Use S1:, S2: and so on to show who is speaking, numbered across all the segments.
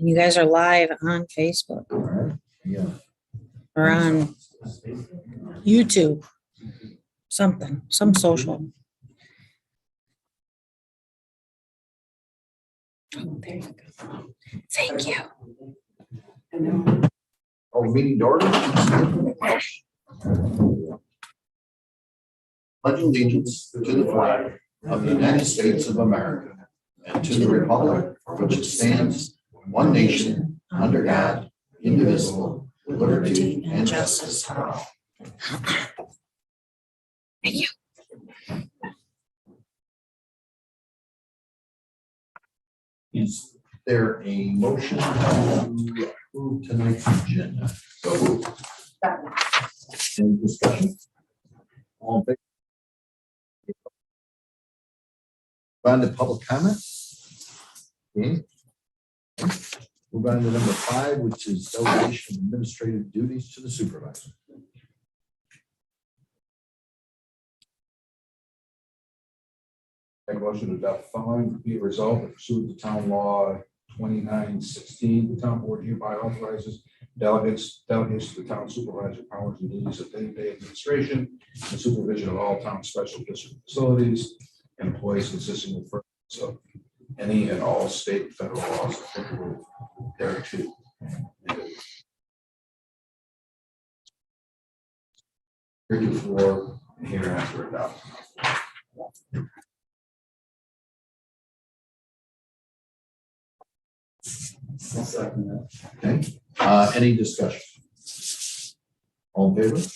S1: You guys are live on Facebook
S2: All right, yeah.
S1: or on YouTube, some social. Oh, there you go. Thank you.
S2: Oh, meeting to order. Pledge allegiance to the flag of the United States of America and to the republic for which it stands, one nation, under God, indivisible, with liberty and justice for all.
S1: Thank you.
S2: Is there a motion to approve tonight's agenda? So moved. Any discussion? All in favor? On to public comment. Okay. Move on to number 5, which is delegation of administrative duties to the supervisor.
S3: Make a motion to adopt the following, be it resolved that pursuant to town law 2916, the town board hereby authorizes delegates to the town supervisor powers and duties of day-to-day administration and supervision of all town special district facilities and employees consisting of of any and all state and federal laws applicable thereto. Heretofore and hereafter adopted.
S2: Okay, any discussion? All in favor?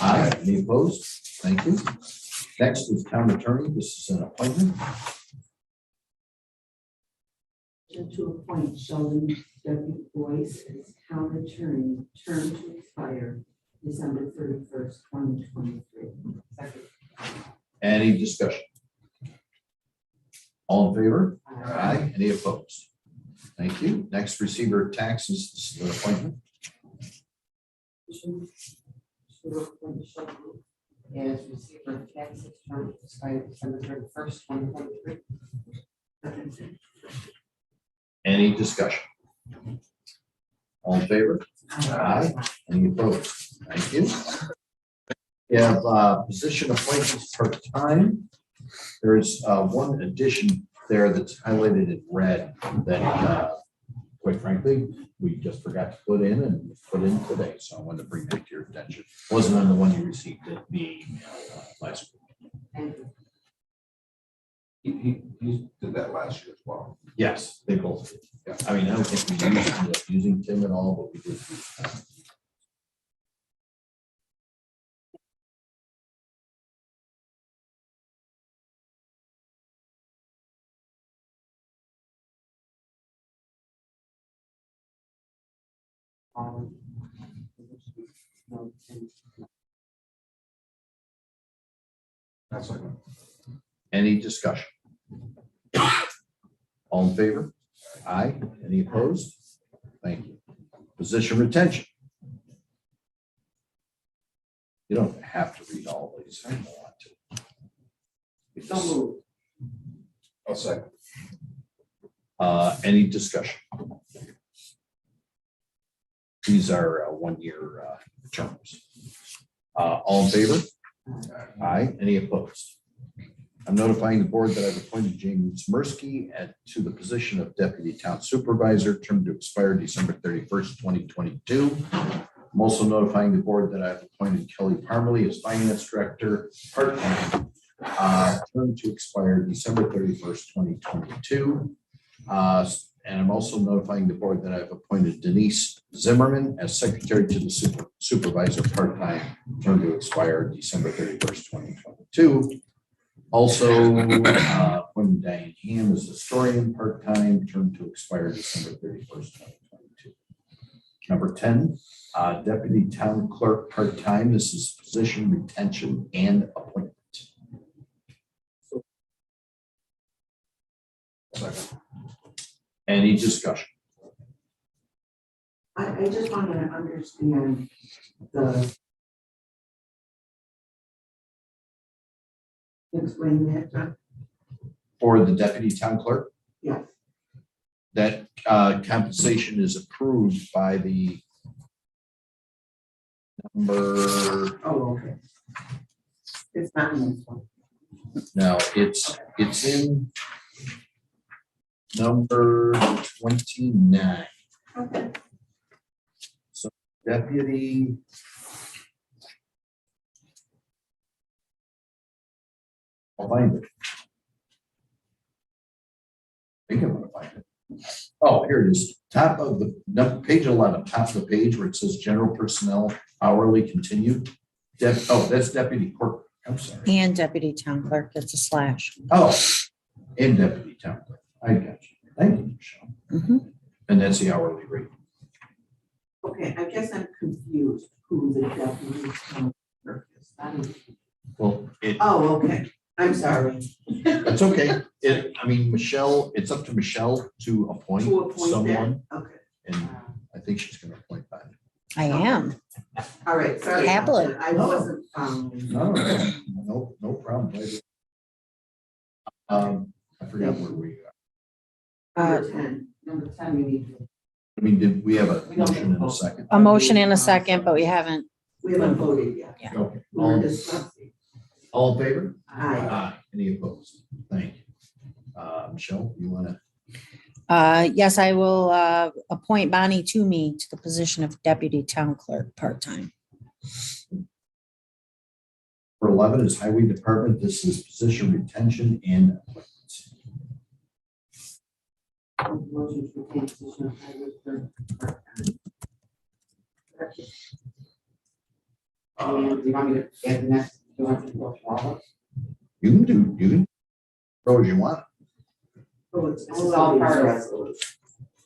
S2: Aye. Any opposed? Thank you. Next is town attorney. This is an appointment.
S4: To appoint Sheldon W. Boyce as town attorney, term to expire December 31st, 2023. Second.
S2: Any discussion? All in favor?
S4: Aye.
S2: Any opposed? Thank you. Next, receiver of taxes. This is an appointment.
S4: To appoint Sheldon as receiver of taxes, term to expire December 31st, 2023. Second.
S2: Any discussion? All in favor? Aye. Any opposed? Thank you. We have position appointments part-time. There is one addition there that's highlighted in red that, quite frankly, we just forgot to put in and put in today. So I wanted to bring that to your attention. Wasn't on the one you received at the email last week.
S4: Thank you.
S3: He did that last year as well.
S2: Yes, they both did. Yeah. I mean, I don't think we ended up using Tim at all, but we did. use Tim.
S3: That's like,
S2: Any discussion? All in favor? Aye. Any opposed? Thank you. Position retention. You don't have to read all these. I don't want to. We
S4: So
S2: just-
S4: moved.
S3: I'll second.
S2: Any discussion? These are 1-year terms. All in favor? Aye. Any opposed? I'm notifying the board that I've appointed James Mursky to the position of deputy town supervisor, term to expire December 31st, 2022. I'm also notifying the board that I've appointed Kelly Parmalee as finance director, part-time, term to expire December 31st, 2022. And I'm also notifying the board that I've appointed Denise Zimmerman as secretary to the supervisor, part-time, term to expire December 31st, 2022. Also, appointed Diane Ham as historian, part-time, term to expire December 31st, 2022. Number 10, deputy town clerk, part-time. This is position retention and appointment.
S3: Second.
S2: Any discussion?
S4: I just want to understand the. Explain that, John.
S2: For the deputy town clerk,
S4: Yes.
S2: that compensation is approved by the number,
S4: Oh, okay. It's not in this one.
S2: no, it's in number 29.
S4: Okay.
S2: So deputy. I'll find it. I think I'm gonna find it. Oh, here it is. Top of the, page 11, top of the page where it says general personnel hourly continued. That's deputy clerk. I'm sorry.
S1: And deputy town clerk, it's a slash.
S2: Oh, and deputy town clerk. I got you. Thank you, Michelle.
S1: Mhm.
S2: And that's the hourly rate.
S4: Okay, I guess I'm confused who the deputy town clerk is.
S2: Well,
S4: Oh, okay. I'm sorry.
S2: it's okay. Michelle, it's up to Michelle to appoint
S4: To appoint
S2: someone,
S4: that? Okay.
S2: and I think she's gonna appoint that.
S1: I am.
S4: All right, sorry. about
S1: Happily.
S4: that. I wasn't following.
S2: No problem. I forgot where we are.
S4: Number 10, we need to.
S2: Did we have a motion in a second?
S1: A motion and a second, but we haven't.
S4: We haven't voted yet.
S1: Yeah.
S2: Okay.
S4: We're discussing.
S2: All in favor?
S4: Aye.
S2: Any opposed? Thank you. Michelle, you wanna?
S1: Yes, I will appoint Bonnie Toomey to the position of deputy town clerk, part-time.
S2: For 11 is highway department. This is position retention and appointments.
S4: Motion to retain position of highway clerk part-time. And do you want me to add the next? Do you want to go through all of it?
S2: You can go as you want.
S4: Oh, it's all part of it.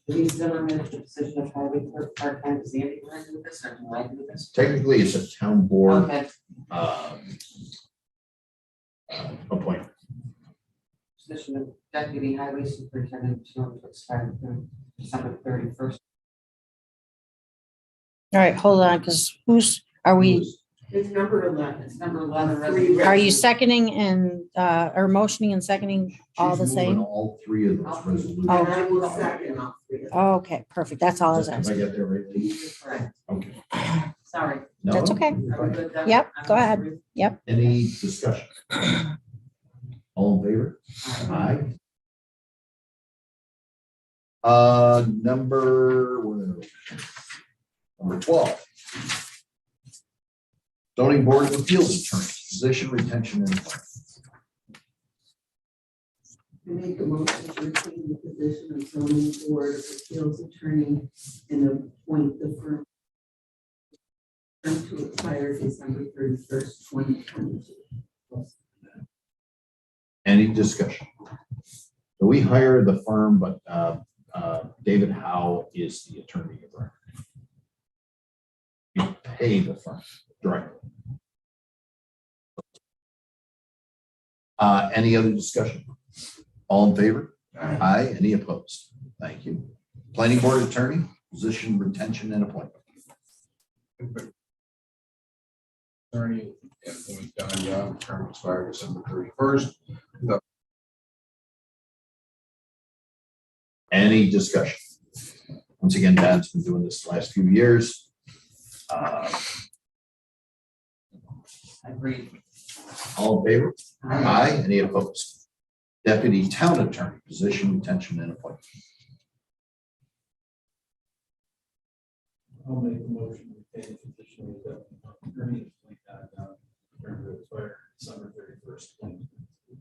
S4: Denise Zimmerman, the position of highway clerk part-time. Does Andy want to do this or do I do this?
S2: Technically, it's a town board
S4: Okay.
S2: appointment.
S4: Position of deputy highway superintendent to expire December 31st.
S1: All right, hold on, because are we,
S4: It's number 11. It's number 11.
S1: are you seconding and, or motioning and seconding all the
S2: She's moving
S1: same?
S2: all three of those resolutions.
S1: Oh.
S4: I will second all three of them.
S1: Okay, perfect. That's all I was
S2: Have I
S1: asking.
S2: got that right, Lee?
S4: Correct.
S2: Okay.
S4: Sorry.
S2: No,
S1: That's okay.
S2: you're
S4: Are we
S2: fine.
S4: good then?
S1: Yep, go ahead.
S2: Any discussion? All in favor? Aye. Number 12. Zoning Board of Appeals Attorney, position retention and appointment.
S5: I make a motion to retain the position of zoning board of appeals attorney and appoint the firm to expire December 31st, 2022.
S2: Any discussion? So we hire the firm, but David Howe is the attorney of record. You pay the firm directly. Any other discussion? All in favor? Aye. Any opposed? Thank you. Planning Board Attorney, position retention and appointment.
S3: Attorney and appoint Don Young, term expire December 31st.
S2: Any discussion? Once again, Don's been doing this the last few years.
S4: Agreed.
S2: All in favor? Aye. Any opposed? Deputy Town Attorney, position retention and appointment.
S6: I'll make a motion to retain the position of the attorney like that, term to expire December 31st, 2022.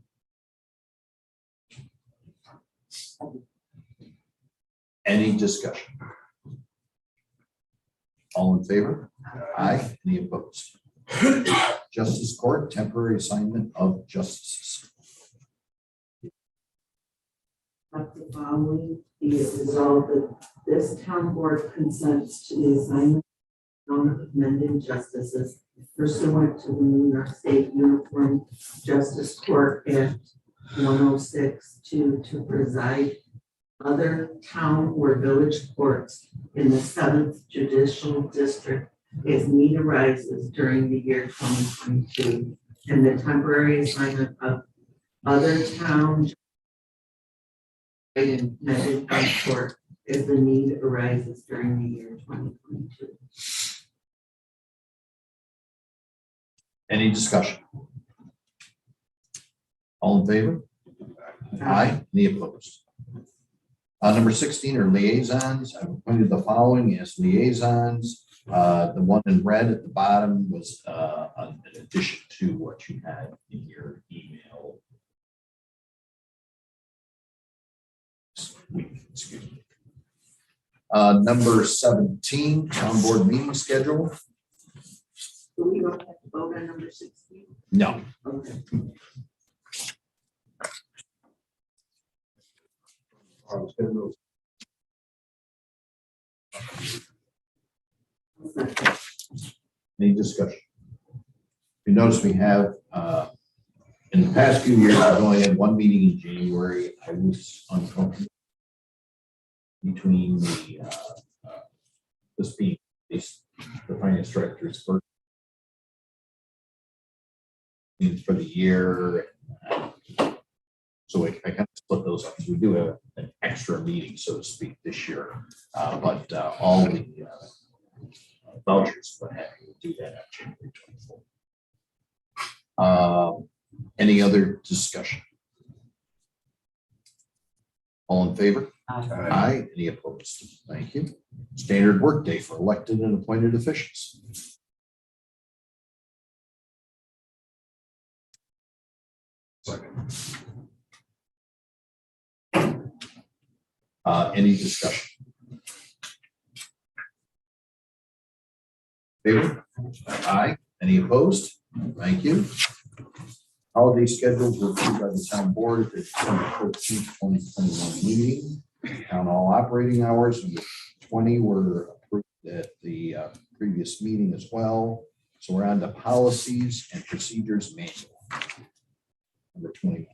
S2: Any discussion? All in favor? Aye. Any opposed? Justice Court, temporary assignment of justices.
S5: Of the following, be it resolved that this town board consents to the assignment of amended justices pursuant to the New York State Uniform Justice Court Act 106 to preside other town or village courts in the 7th Judicial District as need arises during the year 2022, and the temporary assignment of other town in Mendon County Court if the need arises during the year 2022.
S2: Any discussion? All in favor? Aye. Any opposed? Number 16 are liaisons. I've appointed the following as liaisons. The one in red at the bottom was an addition to what you had in your email. Excuse me. Number 17, town board meeting schedule.
S5: So we don't have to vote on number 16?
S2: No.
S5: Okay.
S2: Any discussion? You notice we have, in the past few years, I've only had one meeting in January. I was uncomfortable between this being the finance director's first meeting for the year. So I kind of split those up. We do have an extra meeting, so to speak, this year. But all the vouchers, what have you, we'll do that on January 24th. Any other discussion? All in favor? Aye. Any opposed? Thank you. Standard workday for elected and appointed officials.
S3: Second.
S2: Any discussion? Favor? Aye. Any opposed? Thank you. Holiday schedules were approved by the town board at the December 13th, 2021 meeting. Town hall operating hours, number 20 were approved at the previous meeting as well. So we're on to policies and procedures manual. Number 21.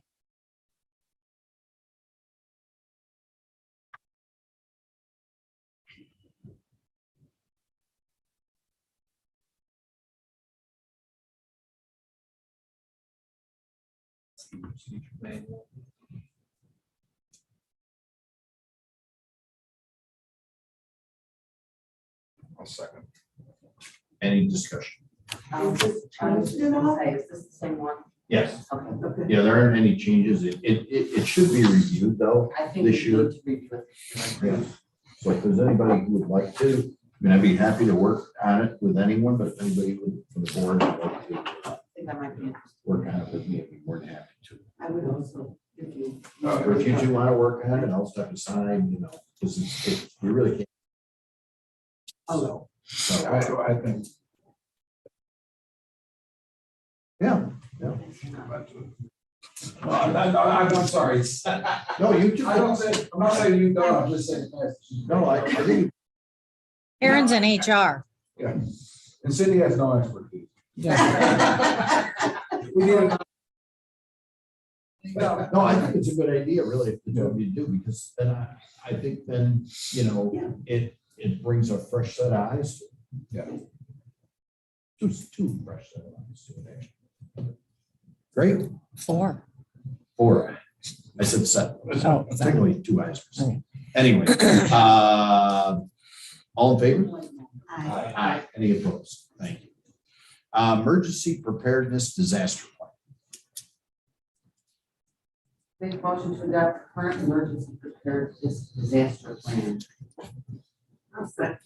S3: I'll second.
S2: Any discussion?
S4: I was just gonna say, is this the same one?
S2: Yes.
S4: Okay.
S5: Okay.
S2: Yeah, there aren't any changes. It should be reviewed though.
S4: I think we
S2: This
S4: need
S2: year.
S4: to review it.
S2: Yeah. So if there's anybody who would like to, I mean, I'd be happy to work on it with anyone, but if anybody from the board would like to
S4: I think I might be interested.
S2: work on it with me, I'd be more than happy to.
S5: I would also, if you.
S2: Or if you two want to work on it, I'll step aside, you know, because we really can't. So,
S3: I think.
S2: yeah,
S3: I'm sorry.
S2: no, you two.
S3: I'm not saying you don't, I'm just saying.
S2: No, I think,
S1: Aaron's in HR.
S3: Yeah, and Cindy has no expertise.
S1: Yeah.
S3: We need a.
S2: no, I think it's a good idea, really, to do what you do, because then I think then, you know, it brings a fresh set of eyes.
S3: Yeah.
S2: Two fresh set of eyes to it, actually. Great.
S1: 4.
S2: I said set.
S1: Oh,
S2: Technically 2 eyes.
S1: Okay.
S2: Anyway, all in favor?
S5: Aye.
S2: Aye. Any opposed? Thank you. Emergency preparedness disaster plan.
S4: Make a motion to adopt the current emergency preparedness disaster plan.
S5: I'll second.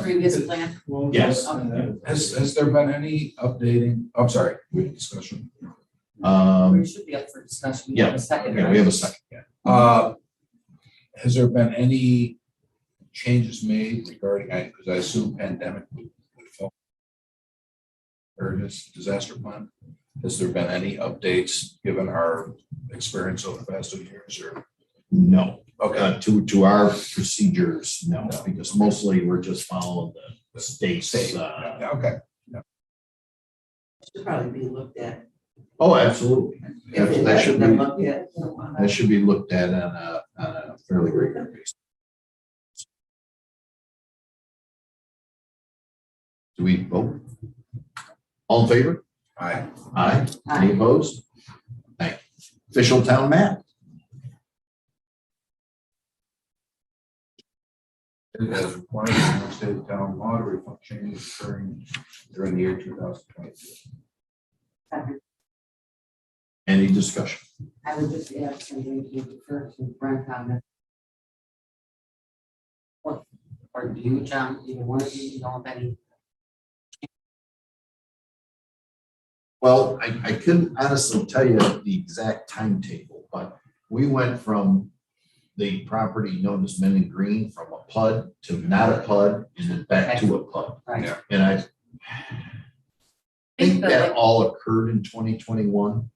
S4: Previous plan.
S2: Yes.
S3: Has there been any updating, I'm sorry, discussion?
S4: We should be up for discussion. We have a second,
S2: Yeah,
S4: right?
S2: we have a second.
S3: Has there been any changes made regarding, because I assume pandemic would fall or this disaster plan? Has there been any updates given our experience over the past 2 years or?
S2: No.
S3: Okay.
S2: To our procedures, no, because mostly we're just following the state's.
S3: Okay.
S5: Should probably be looked at.
S2: Oh, absolutely.
S5: If it
S2: That should
S5: hasn't been
S2: be,
S5: looked at.
S2: that should be looked at on a fairly regular basis. Do we vote? All in favor?
S3: Aye.
S2: Aye. Any opposed? Thank you. Official town map.
S3: As required in the state of town law to reflect changes occurring during the year 2022.
S4: Second,
S2: Any discussion?
S4: I would just add something to defer to Brent comment. Or do you, John, either one of you know of any?
S2: Well, I couldn't honestly tell you the exact timetable, but we went from the property known as Mendon Green from a PUD to not a PUD and then back to a PUD.
S4: Right.
S3: Yeah.
S2: And I think that all occurred in 2021.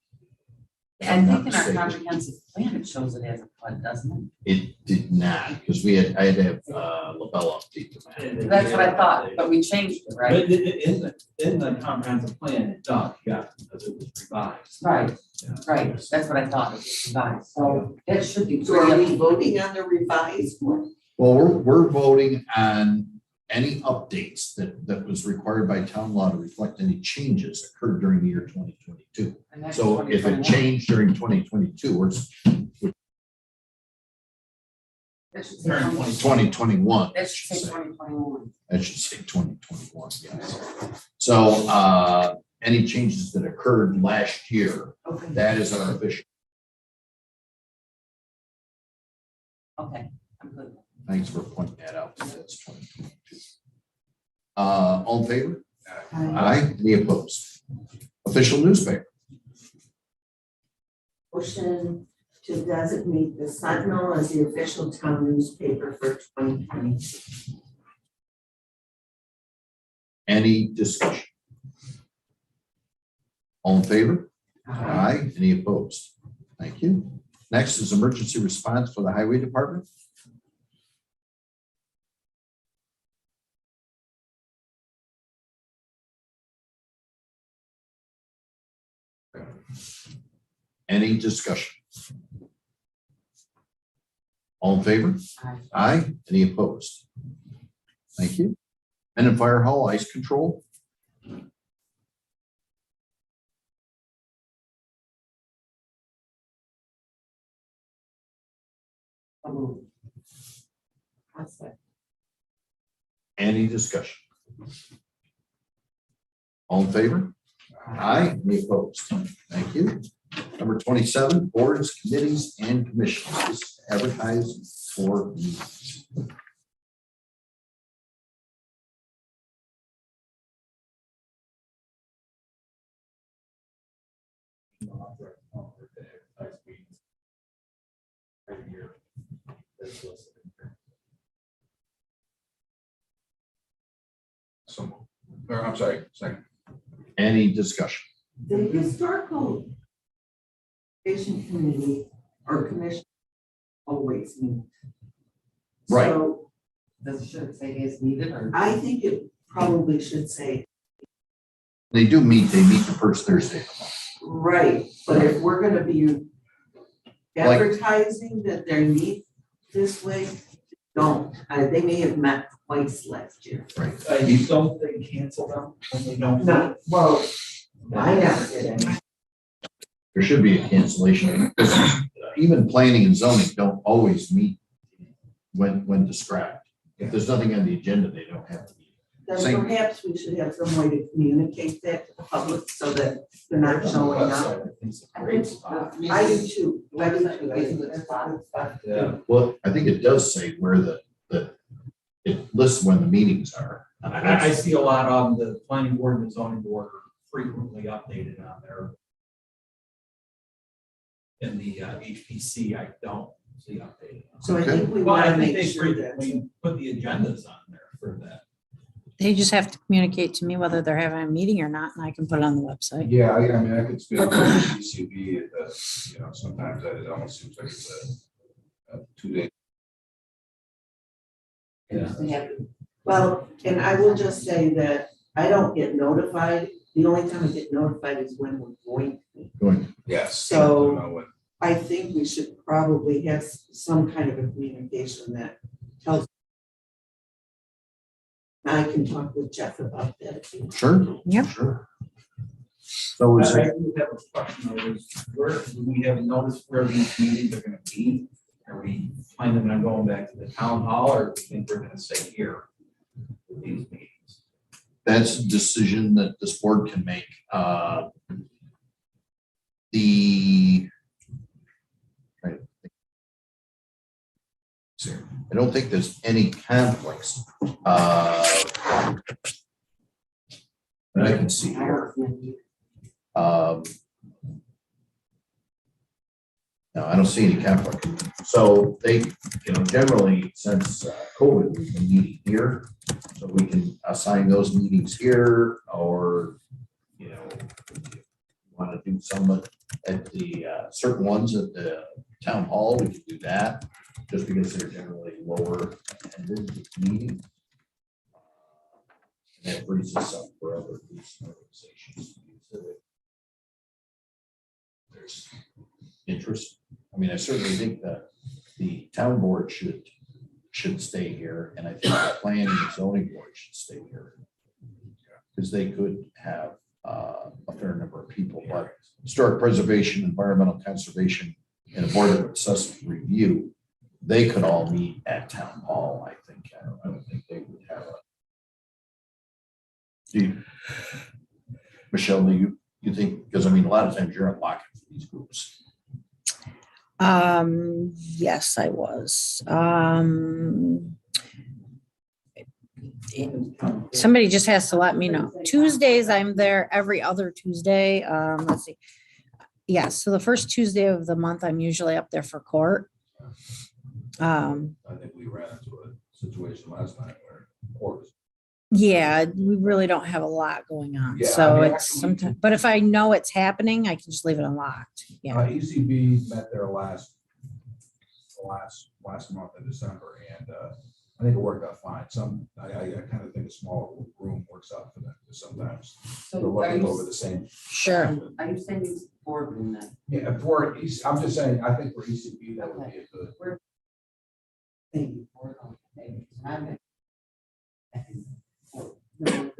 S4: And I think in our comprehensive plan, it shows it as a flood, doesn't
S2: It did not, because I had to have LaBella update the map.
S4: it? That's what I thought, but we changed it, right?
S6: But in the comprehensive plan, it does, yeah, because it was revised.
S4: Right,
S6: Yeah.
S4: right, that's what I thought, it was revised, so that should be.
S5: So are we voting on the revised one?
S2: Well, we're voting on any updates that was required by town law to reflect any changes occurred during the year 2022.
S4: And that's
S2: So if it
S4: 2021.
S2: changed during 2022 or
S4: That should say
S6: During
S2: 2021.
S4: That should say 2021.
S2: That should say 2021, yes. So any changes that occurred last year,
S4: Okay,
S2: that is our official.
S4: okay, I'm good.
S2: Thanks for pointing that out. That's 2022. All in favor? Aye. Any opposed? Official newspaper.
S5: Motion to designate the Sentinel as the official town newspaper for 2020.
S2: Any discussion? All in favor? Aye. Any opposed? Thank you. Next is emergency response for the highway department. Any discussion? All in favor?
S4: Aye.
S2: Aye. Any opposed? Thank you. And in fire hall, ice control.
S4: So moved. That's it.
S2: Any discussion? All in favor? Aye. Any opposed? Thank you. Number 27, boards, committees, and commissions. This is advertised for meetings.
S6: Every year. That's listed in here.
S3: So, or I'm sorry, second.
S2: Any discussion?
S5: The historical preservation committee or commission always meet.
S2: Right.
S5: So
S4: Does it should say is needed or?
S5: I think it probably should say,
S2: They do meet, they meet the first Thursday of the month.
S5: right, but if we're gonna be advertising that they meet this way, don't. They may have met twice last year.
S6: You don't they cancel them when they don't?
S5: No, well, I never did any.
S2: There should be a cancellation. Even planning and zoning don't always meet when described. If there's nothing on the agenda, they don't have to meet.
S5: Then
S2: Same.
S5: perhaps we should have some way to communicate that to the public so that they're not showing up.
S6: It's a great spot.
S5: I do too. I do
S4: Website
S5: too. I
S4: is a
S5: think
S4: good
S5: it's a
S4: spot.
S5: good spot.
S6: Yeah.
S2: Well, I think it does say where it lists when the meetings are.
S6: I see a lot on the planning board and the zoning board are frequently updated on there. In the HPC, I don't see updated.
S5: So I
S2: Okay.
S5: think we
S6: Well,
S5: want
S6: I
S5: to
S6: think
S5: make
S6: they
S5: sure that.
S6: frequently put the agendas on there for that.
S1: They just have to communicate to me whether they're having a meeting or not, and I can put it on the website.
S3: Yeah, I mean, I could speak to CCB, sometimes it almost seems like it's a 2 day.
S6: Yeah.
S5: Well, and I will just say that I don't get notified. The only time I get notified is when we're going to meet.
S2: Going,
S3: Yes.
S5: So-
S3: I don't know what-
S5: I think we should probably have some kind of a communication that tells I can talk with Jeff about that. too.
S2: Sure.
S1: Yep.
S2: Sure. So is
S6: I
S2: it,
S6: do have a question, though, is where, do we have noticed where these meetings are gonna be? Are we planning on going back to the town hall, or do we think we're gonna stay here with these meetings?
S2: that's a decision that this board can make. The. Right. I don't think there's any conflicts. That I can see here. No, I don't see any conflict. So they, generally since COVID, we've been meeting here. So we can assign those meetings here or, want to do some at the certain ones at the town hall, we can do that. Just because they're generally lower attended meetings. And that frees us up for other police organizations. There's interest. I mean, I certainly think that the town board should stay here, and I think the planning and zoning board should stay here. Because they could have a fair number of people, but historic preservation, environmental conservation, and a board of assessment review, they could all meet at town hall, I think. I don't think they would have Michelle, do you think, because I mean, a lot of times you're unlocking for these groups.
S1: Yes, I was. Somebody just has to let me know. Tuesdays, I'm there every other Tuesday. Let's see. Yes, so the first Tuesday of the month, I'm usually up there for court.
S3: I think we ran into a situation last night where court was.
S1: Yeah, we really don't have a lot going on.
S3: Yeah, I
S1: So
S3: mean,
S1: it's
S3: actually,
S1: sometimes, but if I know it's happening, I can just leave it unlocked. Yeah.
S3: ECB met their last month in December, and I think it worked out fine. I kind of think a smaller room works out for them sometimes. They're
S4: So are
S3: looking over
S4: you,
S3: the same.
S1: Sure.
S4: are you saying it's boardroom then?
S3: Yeah, I'm just saying, I think for ECB, that would be a good.
S4: Maybe boardroom, maybe. I'm-
S5: No,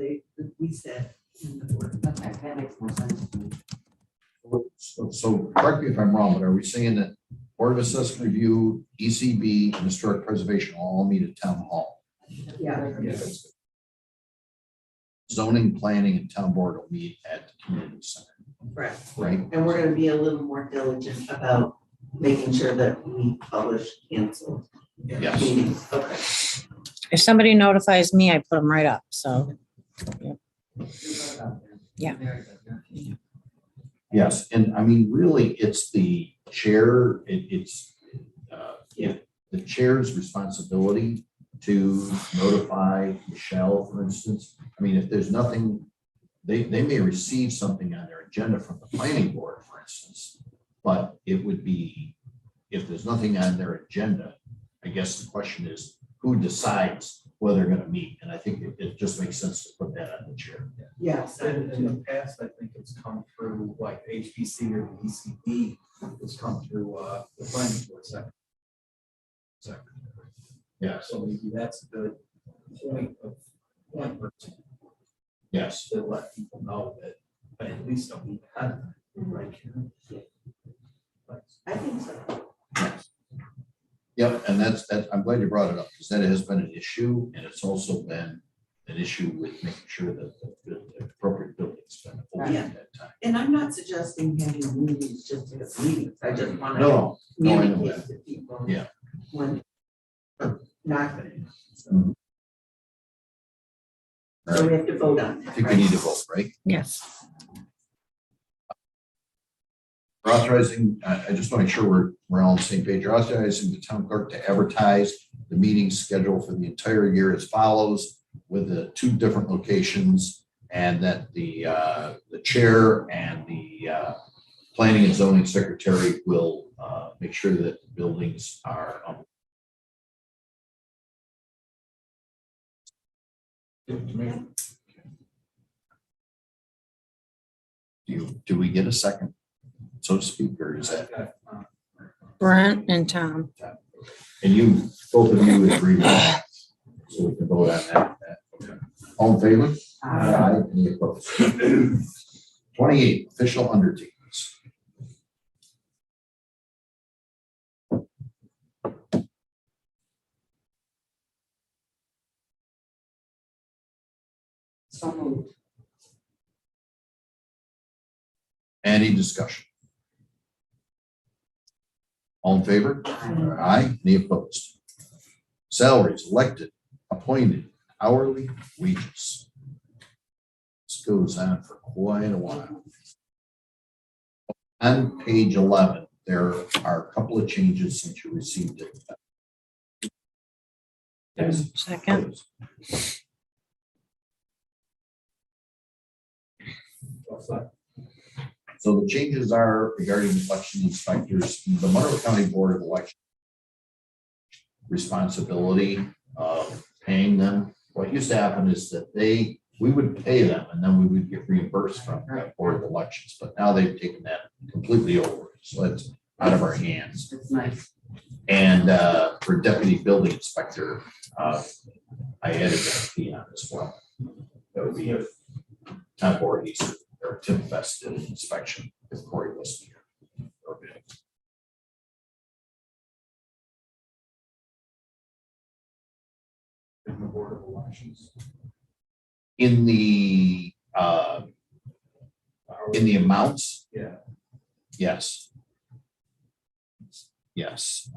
S5: we said in the board.
S4: Okay, that makes more sense to me.
S2: So correct me if I'm wrong, but are we saying that Board of Assessment Review, ECB, and Historic Preservation all meet at town hall?
S5: Yeah.
S2: Zoning, planning, and town board will meet at the community center,
S5: Correct.
S2: right?
S5: And we're gonna be a little more diligent about making sure that we publish canceled
S2: Yes.
S5: meetings. Okay.
S1: If somebody notifies me, I put them right up. So Yeah.
S4: Very good.
S2: Yes, and I mean, really, it's the chair, it's the chair's responsibility to notify Michelle, for instance. I mean, if there's nothing, they may receive something on their agenda from the planning board, for instance. But it would be, if there's nothing on their agenda, I guess the question is, who decides whether they're gonna meet? And I think it just makes sense to put that on the chair.
S5: Yes.
S6: In the past, I think it's come through like HPC or the ECB, it's come through the planning board secretary.
S2: Yes,
S6: So maybe that's a good point of one person
S2: yes.
S6: to let people know that, but at least a week ahead of time, right?
S5: I think so.
S2: Yep, and that's, I'm glad you brought it up, because that has been an issue, and it's also been an issue with making sure that the appropriate building's been open at that time.
S5: And I'm not suggesting having meetings just to have meetings. I just want to
S2: No, no, I know
S5: communicate
S2: that.
S5: to people.
S2: Yeah.
S5: When not gonna.
S2: Mhm.
S5: So we have to vote on
S2: I
S5: that,
S2: think we
S5: right?
S2: need to vote, right?
S1: yes.
S2: We're authorizing, I just want to make sure we're all on the same page. You're authorizing the town clerk to advertise the meeting schedule for the entire year as follows, with the 2 different locations, and that the chair and the planning and zoning secretary will make sure that the buildings are. Do we get a second, so to speak, or is that?
S1: Brent and Tom.
S2: And you, both of you agree with that? So we can vote on that. All in favor? Aye. Any opposed? 28, official undertakings.
S4: So moved.
S2: Any discussion? All in favor?
S4: Aye.
S2: Aye. Any opposed? Salaries, elected, appointed, hourly, wages. This goes on for quite a while. On page 11, there are a couple of changes since you received it. Yes.
S1: Second.
S2: So the changes are regarding election inspectors, the Monroe County Board of Election responsibility of paying them. What used to happen is that we would pay them and then we would get reimbursed from the Board of Elections, but now they've taken that completely over. So it's out of our hands.
S4: That's nice.
S2: And for deputy building inspector, I added that fee on as well. That would be if Tom Voorhees or Tim Best did an inspection if Corey wasn't here. Okay.
S3: In the Board of Elections.
S2: In the amounts,
S3: Yeah.
S2: yes. Yes,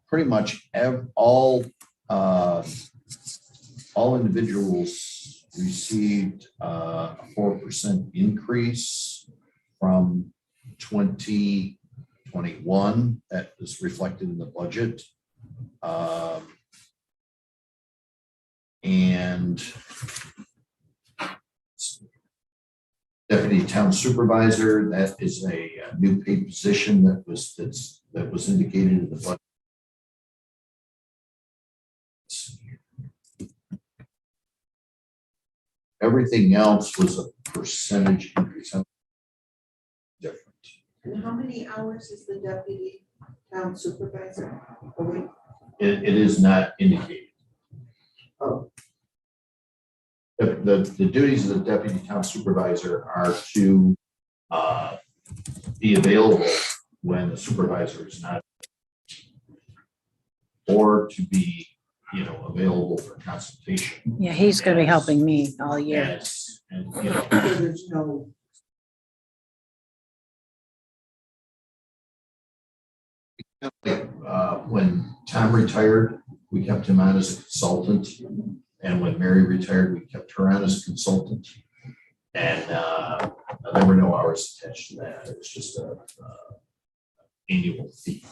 S2: pretty much all individuals received a 4% increase from 2021 that is reflected in the budget. And deputy town supervisor, that is a new paid position that was indicated in the budget. Everything else was a percentage increase. Different.
S5: And how many hours is the deputy town supervisor a week?
S2: It is not indicated.
S5: Oh.
S2: The duties of the deputy town supervisor are to be available when the supervisor is not, or to be, available for consultation.
S1: Yeah, he's gonna be helping me all year.
S2: Yes, and,
S5: So there's no,
S2: when Tom retired, we kept him on as a consultant. And when Mary retired, we kept her on as a consultant. And there were no hours attached to that. It was just a annual fee.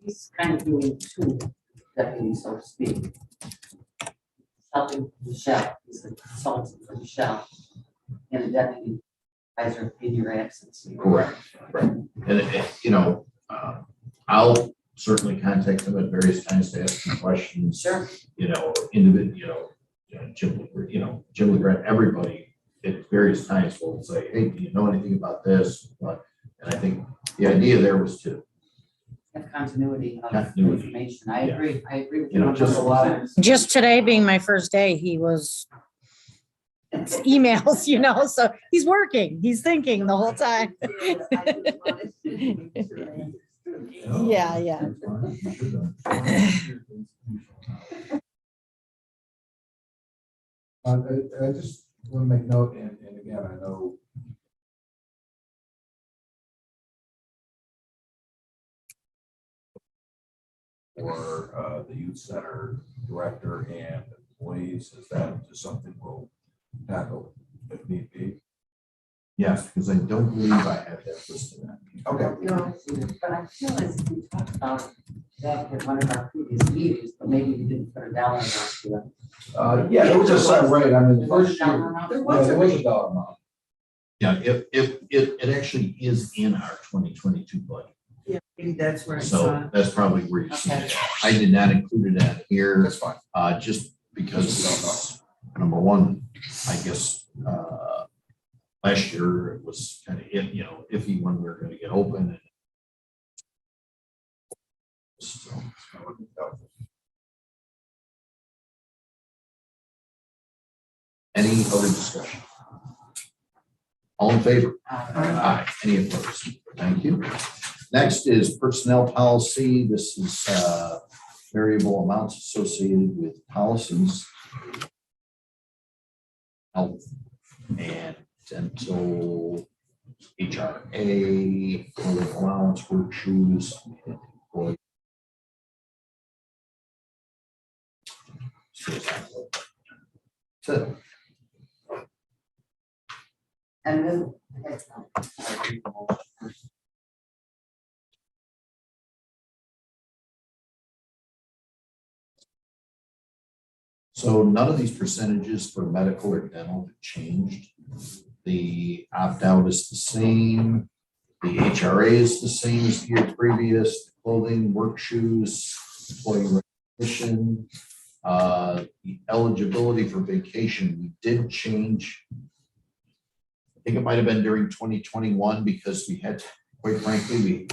S4: He's kind of doing two deputies, so to speak. Helping Michelle, he's a consultant for Michelle, and a deputy advisor in your absence.
S2: Correct. Right. And I'll certainly contact them at various times to ask them questions.
S4: Sure.
S2: Individual, Jim LeGrand, everybody at various times will say, hey, do you know anything about this? And I think the idea there was to,
S4: Have continuity of
S2: Continuity.
S4: information. I
S2: Yeah.
S4: agree with
S2: You know,
S4: you.
S2: just a lot of-
S1: Just today being my first day, he was it's emails, so he's working, he's thinking the whole time. Yeah, yeah.
S3: I just want to make note, and again, I know for the youth center director and employees, is that just something we'll tackle if need be?
S2: yes, because I don't believe I have that listed on.
S3: Okay.
S4: No, but I feel as if we talked about that at one of our previous meetings, but maybe we didn't put a dollar amount to it.
S3: Yeah, it was a set rate. I mean, the first
S4: Dollar
S3: year,
S4: amount?
S5: There
S3: yeah, there was a dollar amount.
S2: Yeah, if it actually is in our 2022 budget.
S5: Yeah, maybe that's where I
S2: So
S5: saw.
S2: that's probably where you see
S4: Okay.
S2: it. I did not include it on here,
S3: That's fine.
S2: just because, number one, I guess, last year it was kind of, iffy when we were going to get open. And so, Any other discussion? All in favor? Aye. Any opposed? Thank you. Next is personnel policy. This is variable amounts associated with policies. Health and dental, HRA, clothing allowance, work shoes. employee- So,
S4: And then.
S2: so none of these percentages for medical or dental have changed. The opt-out is the same. The HRA is the same as the year previous, clothing, work shoes, employee recognition. The eligibility for vacation, we did change. I think it might have been during 2021 because we had, quite frankly,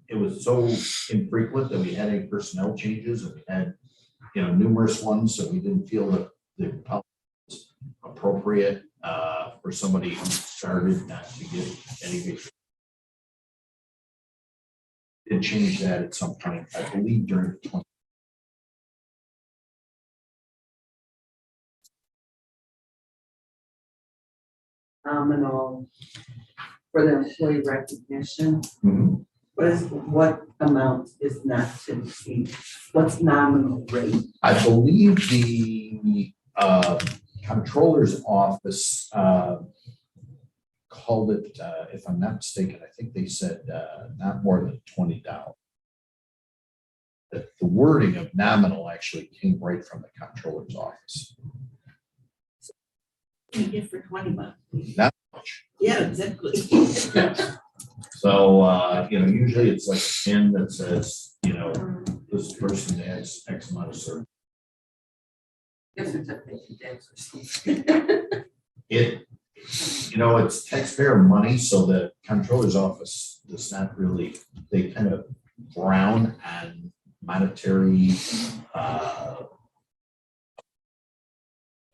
S2: it was so infrequent that we had any personnel changes and we had, numerous ones, so we didn't feel that the policy was appropriate for somebody who started not to get any vacation. Did change that at some point, I believe during 20.
S5: Nominal for the employee recognition.
S2: Mhm.
S5: What amount is not to exceed? What's nominal rate?
S2: I believe the comptroller's office called it, if I'm not mistaken, I think they said not more than $20. The wording of nominal actually came right from the comptroller's office.
S5: You get for $20.
S2: Not much.
S5: Yeah, exactly.
S2: Yes. So, usually it's like a pin that says, this person has X amount of service.
S4: Gives certificate tax or something.
S2: It's taxpayer money, so the comptroller's office does not really, they kind of frown on monetary,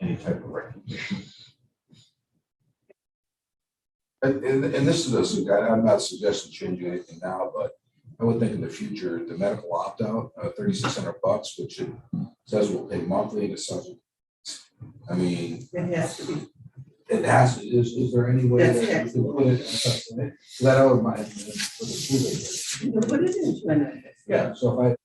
S2: any type of recognition.
S3: And this is, I'm not suggesting changing anything now, but I would think in the future, the medical opt-out, $3,600, which it says we'll pay monthly, it says, I mean,
S5: It has to be.
S3: it has, is there any way
S5: That's
S3: that you can put it? So that was my, for the school day.
S5: Put it into an.
S3: Yeah, so if I,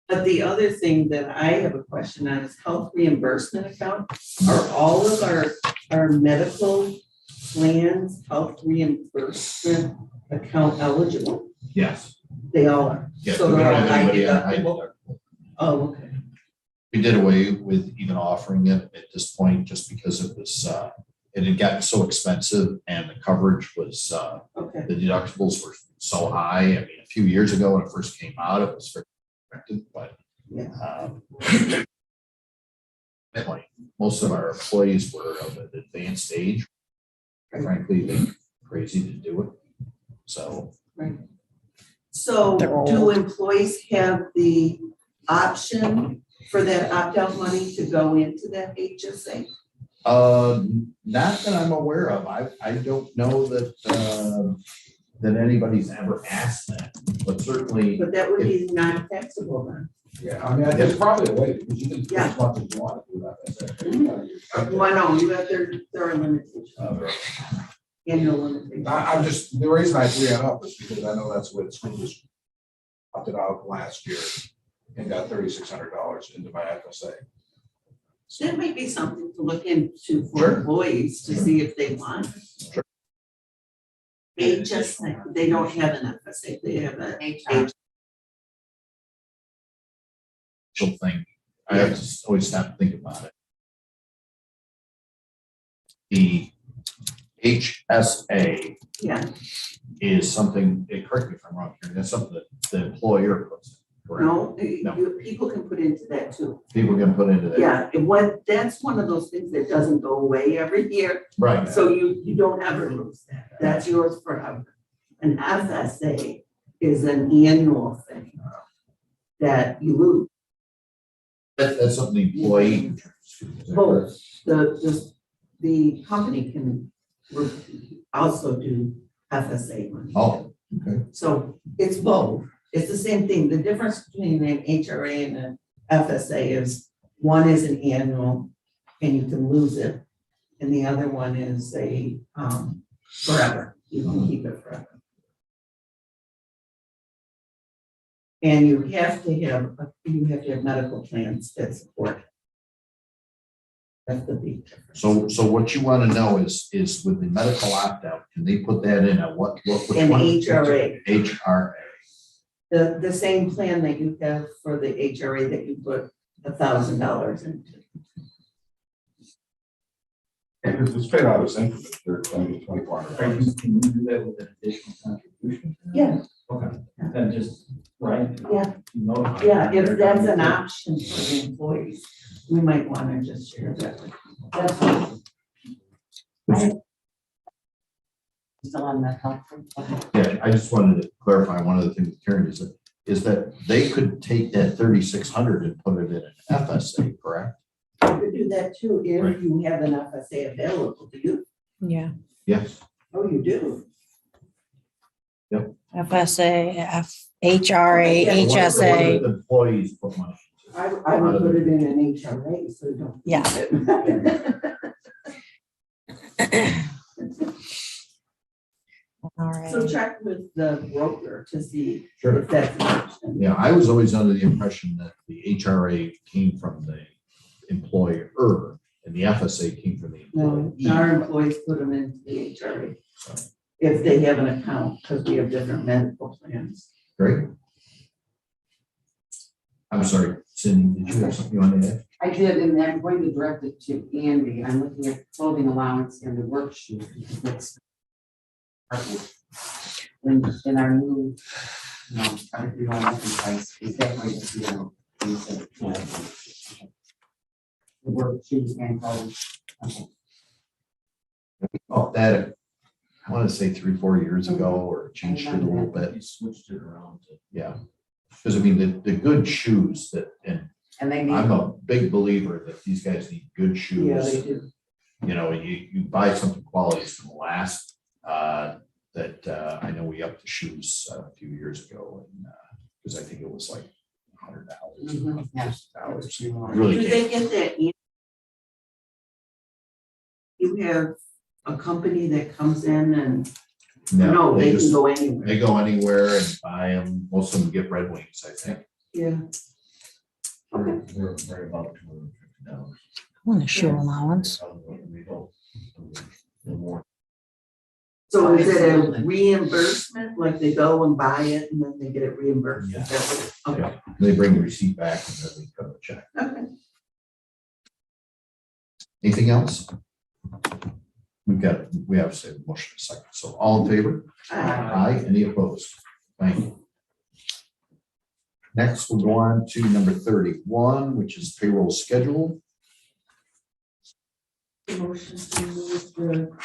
S5: But the other thing that I have a question on is health reimbursement account. Are all of our medical plans health reimbursement account eligible?
S2: Yes.
S5: They all are.
S2: Yes.
S5: So
S2: we
S5: they're
S2: don't
S5: all
S2: have
S5: high
S2: anybody on high
S5: deductible?
S2: deductible.
S5: Oh, okay.
S2: We did away with even offering it at this point just because it was, it had gotten so expensive and the coverage was,
S5: Okay.
S2: the deductibles were so high. I mean, a few years ago when it first came out, it was very effective, but
S5: Yeah.
S2: anyway, most of our employees were of an advanced age. Frankly, they're crazy to do it. So
S5: So
S1: They're
S5: do
S1: old.
S5: employees have the option for that opt-out money to go into that HSA?
S2: not that I'm aware of. I don't know that, that anybody's ever asked that, but certainly,
S5: But that would be non-taxable then.
S3: yeah, I mean, there's probably a way, because you can put
S5: Yeah.
S3: as much as you want to do that. That's it.
S5: Well, no, you have, there are limitations, annual limitations.
S3: I'm just, the reason I bring it up is because I know that's what school district opted out last year and got $3,600 into my FSA.
S5: That might be something to look into for
S2: Sure.
S5: employees to see if they want.
S2: Sure.
S5: They just, they don't have an FSA, they have a.
S4: HR.
S2: thing. I have to always stop and think about it. The HSA
S5: Yeah,
S2: is something, correct me if I'm wrong here, that's something that the employer puts in, correct?
S5: no,
S2: No.
S5: people can put into that too.
S2: People can put into that.
S5: Yeah, that's one of those things that doesn't go away every year,
S2: Right.
S5: so you don't ever lose that. That's yours forever. An FSA is an annual thing. that you lose.
S2: That's something the employee.
S5: Both, the company can also do FSA money.
S2: Oh, okay.
S5: So it's both. It's the same thing. The difference between an HRA and an FSA is one is an annual and you can lose it. And the other one is a forever. You can keep it forever. And you have to have medical plans that support. That's the big difference.
S2: So what you want to know is with the medical opt-out, can they put that in a what? Which
S5: An
S2: one?
S5: HRA.
S2: HRA.
S5: The same plan that you have for the HRA that you put $1,000 into.
S3: It's paid out as increment, they're 2,400.
S6: Can you do that with an additional contribution?
S5: Yeah,
S6: Okay, then just, right?
S5: Yeah.
S6: Notify
S5: yeah,
S6: them.
S5: if that's an option for the employees, we might want to just share that with you.
S4: That's fine. Still on that health. Okay.
S2: Yeah, I just wanted to clarify one other thing with Karen is that they could take that 3,600 and put it in an FSA, correct?
S5: You could do that too
S2: Right.
S5: if you have an FSA available. Do you?
S1: Yeah,
S2: Yes.
S5: Oh, you do?
S1: FSA, HRA,
S5: Yeah.
S2: What
S1: HSA.
S2: do the employees put money into?
S5: I would put it in an HRA, so you don't.
S1: Yeah. All
S5: So
S1: right.
S5: check with the broker to see
S2: Sure.
S5: if that's an option.
S2: Yeah, I was always under the impression that the HRA came from the employer and the FSA came from the
S5: No,
S2: employee.
S5: our employees put them into the HRA
S2: So,
S5: if they have an account, because we have different medical plans.
S2: Great. I'm sorry, Cindy, did you have something you wanted to add?
S4: I did, and I'm going to direct it to Andy. I'm looking at clothing allowance and the worksheet. Because that's in our new, every one of price, is that going to be, the worksheet and clothing. Okay.
S2: Oh, that, I want to say 3-4 years ago, or changed it a little bit.
S6: You switched it around to.
S2: Yeah. Because I mean, the good shoes that, and
S4: And they need.
S2: I'm a big believer that these guys need good
S5: Yeah, they
S2: shoes.
S5: do.
S2: You know, you buy something quality it's gonna last. I know we upped the shoes a few years ago, and because I think it was like $100.
S4: Mhm, yeah.
S2: $100.
S4: You want.
S2: Really
S5: Do they get that? You have a company that comes in and, no, they can
S2: just-
S5: go anywhere.
S2: They go anywhere and buy them. Most of them get Red Wings, I think.
S5: Yeah. Okay.
S6: We're about $250.
S1: On the shoe allowance.
S6: We don't. More.
S5: So is it a reimbursement, like they go and buy it and then they get it reimbursed? Is that what it- Okay.
S2: They bring the receipt back and then we cut the check.
S5: Okay.
S2: Anything else? We have to say motion a second. So all in favor? Aye. Any opposed? Thank you. Next, we'll go on to number 31, which is payroll schedule.
S5: Motion to move the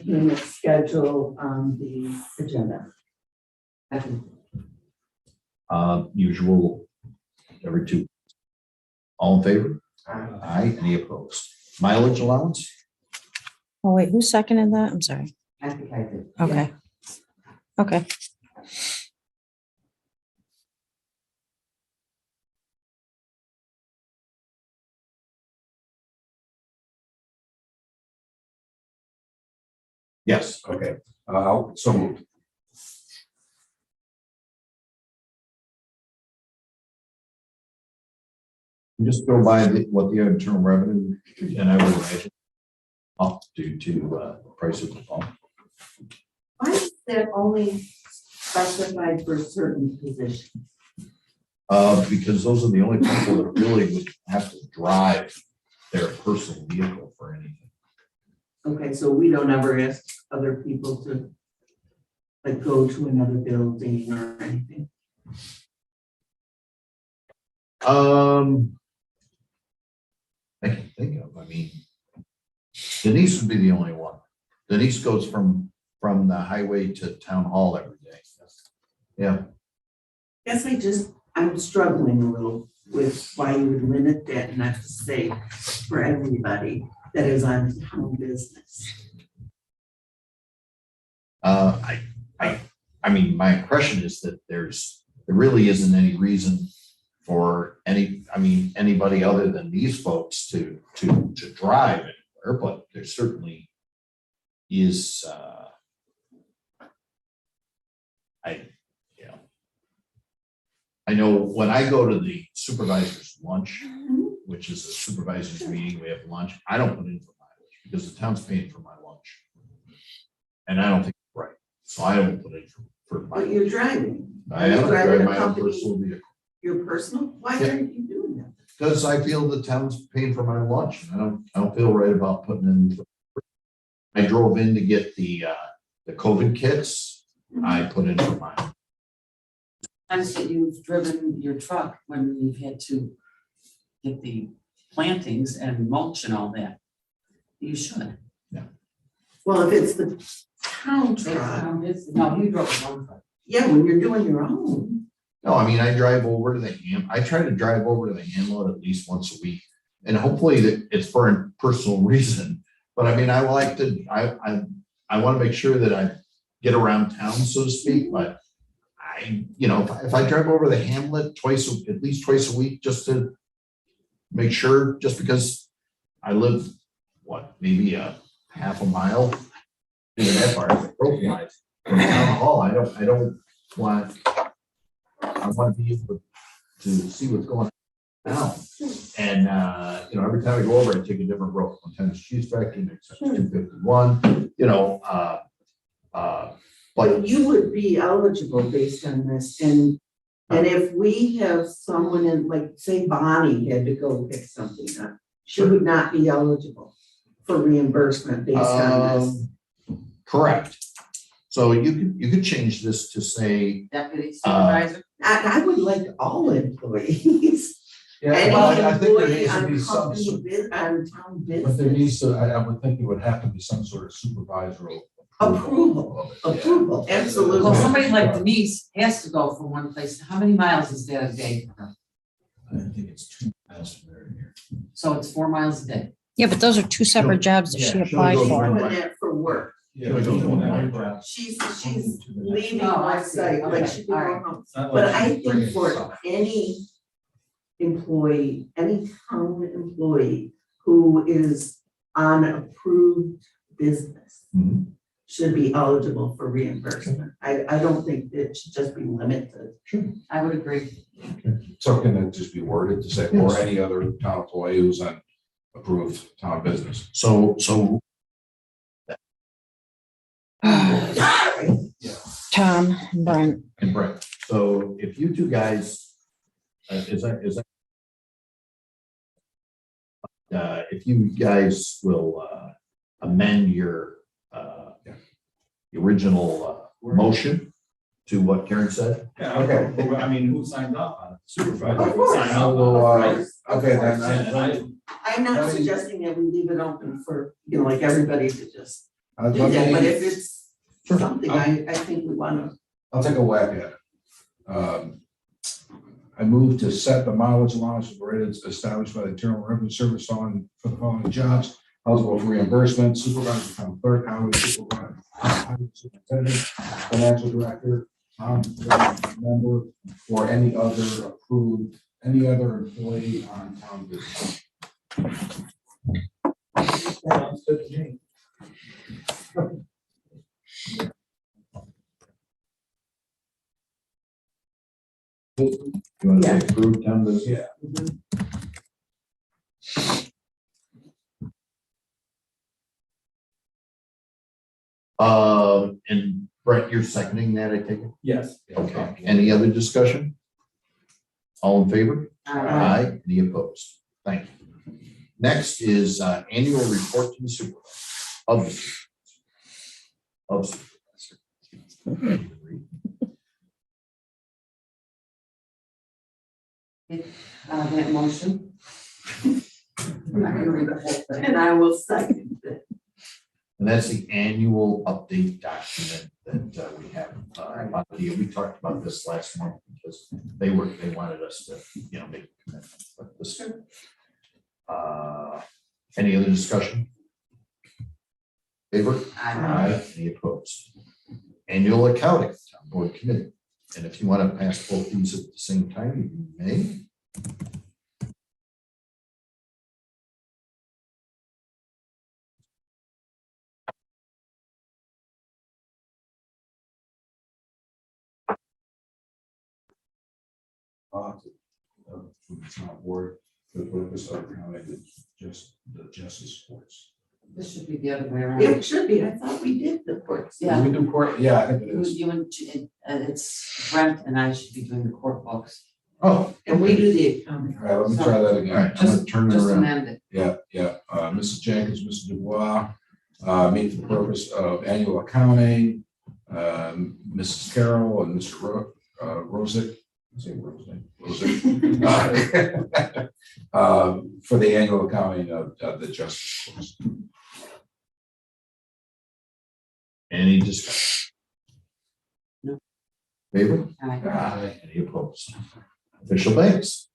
S5: payment schedule on the agenda.
S2: Usual every 2. All in favor? Aye. Any opposed? Mileage allowance?
S1: Oh, wait, who seconded that? I'm sorry.
S4: I think I did.
S1: Okay. Okay.
S2: Yes.
S3: Okay, so moved.
S2: Just go by what the internal revenue, and I would imagine up due to price of the pump.
S5: Why is that only specified for certain positions?
S2: Because those are the only people that really would have to drive their personal vehicle for anything.
S5: Okay, so we don't ever ask other people to like go to another building or anything.
S2: I can think of, I mean, Denise would be the only one. Denise goes from the highway to town hall every day. Yeah.
S5: Guess I'm struggling a little with why you would limit that, not to say for everybody that is on town business.
S2: I mean, my impression is that there really isn't any reason for anybody other than these folks to drive anywhere, but there certainly is, I know when I go to the supervisor's lunch, which is a supervisor's meeting, we have lunch, I don't put in for mileage because the town's paying for my lunch. And I don't think it's right, so I don't put in for
S5: But
S2: mileage.
S5: you're driving.
S2: I am
S5: Driving
S2: driving
S5: a
S2: my own
S5: company.
S2: personal vehicle.
S5: Your personal, why
S2: Yeah.
S5: aren't you doing that?
S2: Because I feel the town's paying for my lunch, and I don't feel right about putting in. I drove in to get the COVID kits, I put in for mine.
S4: Times that you've driven your truck when you've had to get the plantings and mulch and all that. You should.
S5: Well, if it's the town truck,
S4: No, you drove your own truck.
S5: yeah, when you're doing your own.
S2: No, I mean, I drive over to I try to drive over to the Hamlet at least once a week. And hopefully that it's for a personal reason, but I mean, I like to, I want to make sure that I get around town, so to speak, but if I drive over the Hamlet at least twice a week, just to make sure, just because I live, maybe a half a mile, even that far, from town hall, I want to be able to see what's going on now. And, every time I go over, I take a different road. One time it's Cheese Factory, next time it's 251,
S5: But you would be eligible based on this, and if we have someone in, like, say Bonnie had to go pick something up, she would not be eligible for reimbursement based on this.
S2: Correct. So you could change this to say,
S4: Deputy supervisor.
S5: I would like all employees.
S3: Yeah,
S5: Any
S3: well, I think there
S5: employee
S3: needs to
S5: on
S3: be some,
S5: company on town
S3: but there
S5: business.
S3: needs to, I would think there would have to be some sort of supervisory
S5: Approval,
S3: of it, yeah.
S5: approval, absolutely.
S4: Well, somebody like Denise has to go from one place. How many miles is that a day for her?
S3: I think it's 2 miles from there to here.
S4: So it's 4 miles a day.
S1: Yeah, but those are two separate jobs that she
S2: Yeah, she'll
S1: applied
S2: go
S5: She's
S1: for.
S5: doing that for work.
S3: Yeah,
S2: Sure,
S3: don't
S2: don't
S3: do
S2: worry
S3: that.
S2: about
S5: She's leaving
S4: Oh, I
S5: our
S4: see.
S5: site, but
S4: Okay,
S5: she can
S4: all
S5: go
S4: right.
S5: home.
S3: It's not
S5: But
S3: like
S5: I
S3: she's bringing
S5: think for
S3: stuff.
S5: any employee, any town employee who is on approved business
S2: Mhm.
S5: should be eligible for reimbursement. I don't think that it should just be limited.
S4: I would agree.
S3: So can it just be worded to say, or any other town employee who's on approved town business?
S2: so
S1: Tom and Brent.
S2: and Brett. So if you two guys, if you guys will amend your the original motion to what Karen said.
S6: Yeah,
S3: Okay.
S6: well, I mean, who signed off on it? Supervisor.
S5: Of course.
S6: Signed
S3: I
S6: off
S3: will,
S6: on it, right?
S3: okay, then,
S6: And I-
S5: I'm not
S3: Let me-
S5: suggesting that we leave it open for, like everybody to just
S3: I'll
S5: do that, but if it's something I think we wanna.
S3: take a whack at it. I move to set the mileage allowance for rates established by the Internal Revenue Service Fund for the following jobs: eligible for reimbursement, supervisor, town clerk, highway supervisor, highway superintendent, financial director, town member, or any other employee on town business.
S6: Sounds good to me.
S2: You want to say approved town business?
S3: Yeah.
S2: And Brett, you're seconding that, I take it?
S6: Yes.
S2: Okay, any other discussion? All in favor?
S4: Uh,
S2: Aye. Any opposed? Thank you. Next is annual report to the supervisor of the supervisor. Of supervisor.
S4: that motion. I'm not gonna read the whole thing.
S5: And I will second it.
S2: And that's the annual update document that we have. We talked about this last month because they wanted us to, make a commitment. But this, any other discussion? Favor? Aye. Any opposed? Annual accounting, town board committee. And if you want to pass both these at the same time, you may.
S3: From the town board for the purpose of accounting just the justice courts.
S4: This should be the other way around.
S5: It should be, I thought we did the courts.
S4: Yeah.
S3: We do court, yeah, I think it
S4: You
S3: is.
S4: you and it's Brent and I should be doing the court books.
S2: Oh,
S5: And we do the accounting.
S3: All right, let me try that
S2: all
S3: again.
S2: right, I'm gonna turn it
S4: Just
S2: around.
S4: amend it.
S3: Yeah, Mrs. Jenkins, Mr. Dubois, meet for the purpose of annual accounting. Mrs. Carroll and Mr. Rosick, say Rosick, for the annual accounting of the justice courts.
S2: Any discussion?
S4: No.
S2: Favor?
S4: Aye.
S2: Any opposed? Official banks.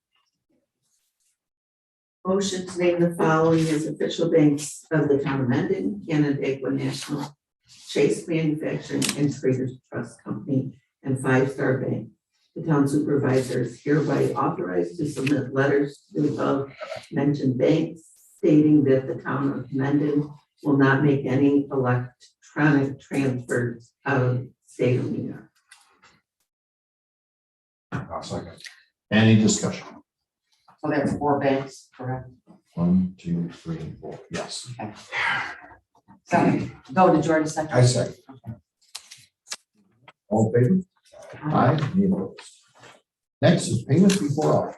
S5: Motion to name the following as official banks of the town of Mendon, Canandaigua National, Chase Manufacturing and Traders Trust Company, and Five Star Bank. The town supervisor is hereby authorized to submit letters to the above mentioned banks stating that the town of Mendon will not make any electronic transfers out of state of New York.
S3: I'll second.
S2: Any discussion?
S4: So that's 4 banks, correct?
S2: 1, 2, 3, and 4. Yes.
S4: Second, go to Jordan second.
S3: I second.
S2: All in favor? Aye. Any opposed? Next is payments before audit.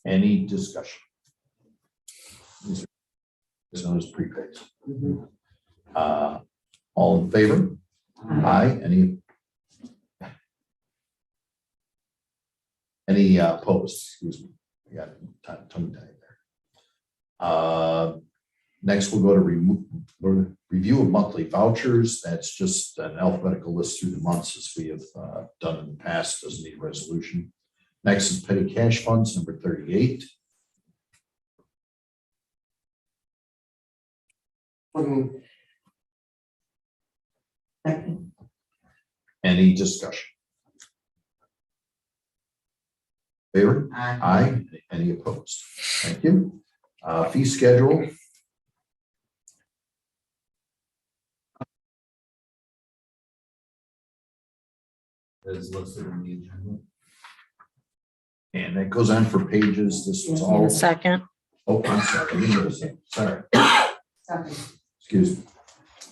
S2: Any discussion? This one is prepaid.
S4: Mhm.
S2: All in favor? Aye. Any opposed? Excuse me. I got tongue tied there. Next, we'll go to review of monthly vouchers. That's just an alphabetical list through the months as we have done in the past. Doesn't need a resolution. Next is petty cash funds, number 38.
S4: Mhm.
S5: Second.
S2: Any discussion? Favor?
S4: Aye.
S2: Aye. Any opposed? Thank you. Fee schedule.
S6: Is listed in the agenda.
S2: And that goes on for pages. This was
S1: Need
S2: all.
S1: a second.
S2: Oh, I'm sorry. I didn't notice it. Sorry.
S4: Second.
S2: Excuse me.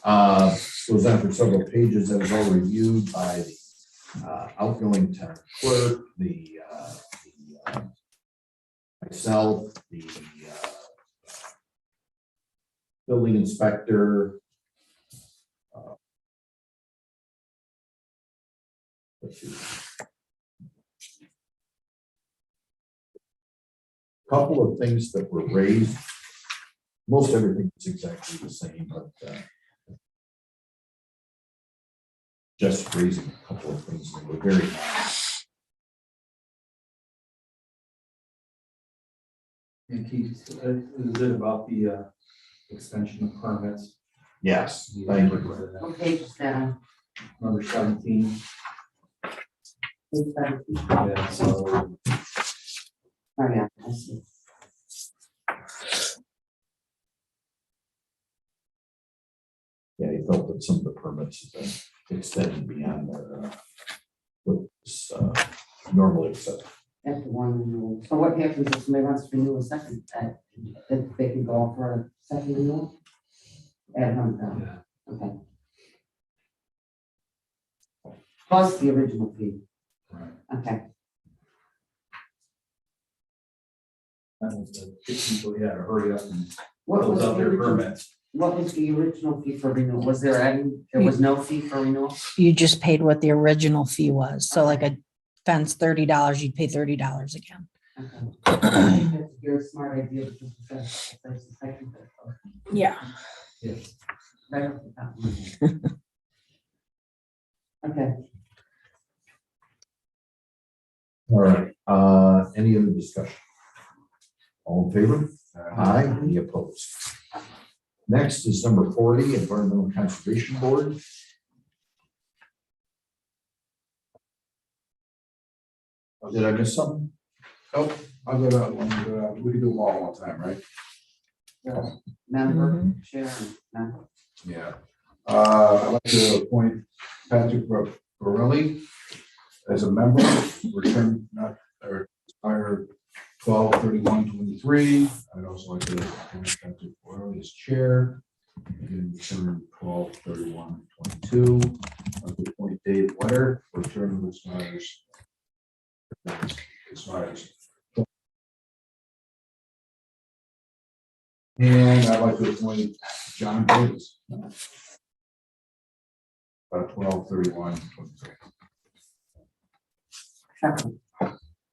S2: Goes on for several pages. That was all reviewed by the outgoing town clerk, myself, the building inspector. Let's see. Couple of things that were raised. Most everything is exactly the same, but just raising a couple of things that were very nice.
S6: And Keith, is it about the extension of permits?
S2: Yes, thank you.
S4: What page is that on?
S6: Number 17.
S4: Page 17.
S6: Yeah, so
S4: Oh, yeah, I see.
S2: Yeah, he felt that some of the permits have been extended beyond their what's normally accepted.
S4: After one renewal. So what happens if somebody wants to renew a second, that they can go for a second renewal? Add $100,
S6: yeah,
S4: okay. Plus the original fee,
S3: Right.
S4: okay.
S6: that was the people, yeah, to hurry up and
S4: What
S6: close
S4: was
S6: out
S4: the
S6: their
S4: original?
S6: permits.
S4: What was the original fee for renewal? Was there any, there was no fee for renewal?
S1: You just paid what the original fee was. So like a fence, $30, you'd pay $30 again.
S4: Okay. I think that's a very smart idea because that's the second.
S1: Yeah.
S6: Yes.
S4: Right off the top of my head. Okay,
S2: All right, any other discussion? All in favor? Aye, any opposed? Next is number 40, Environmental Conservation Board. Did I miss something?
S3: Oh, I'll go down one, we can do them all at one time, right?
S4: the member, chair, and member.
S3: Yeah. I'd like to appoint Patrick Borelli as a member, return not, or expire 12/31/23. I'd also like to appoint Patrick Borelli as chair, again, return 12/31/22. I'd like to appoint Dave Wetter for term of expires. And I'd like to appoint John Davis. 12/31/23.
S4: Second.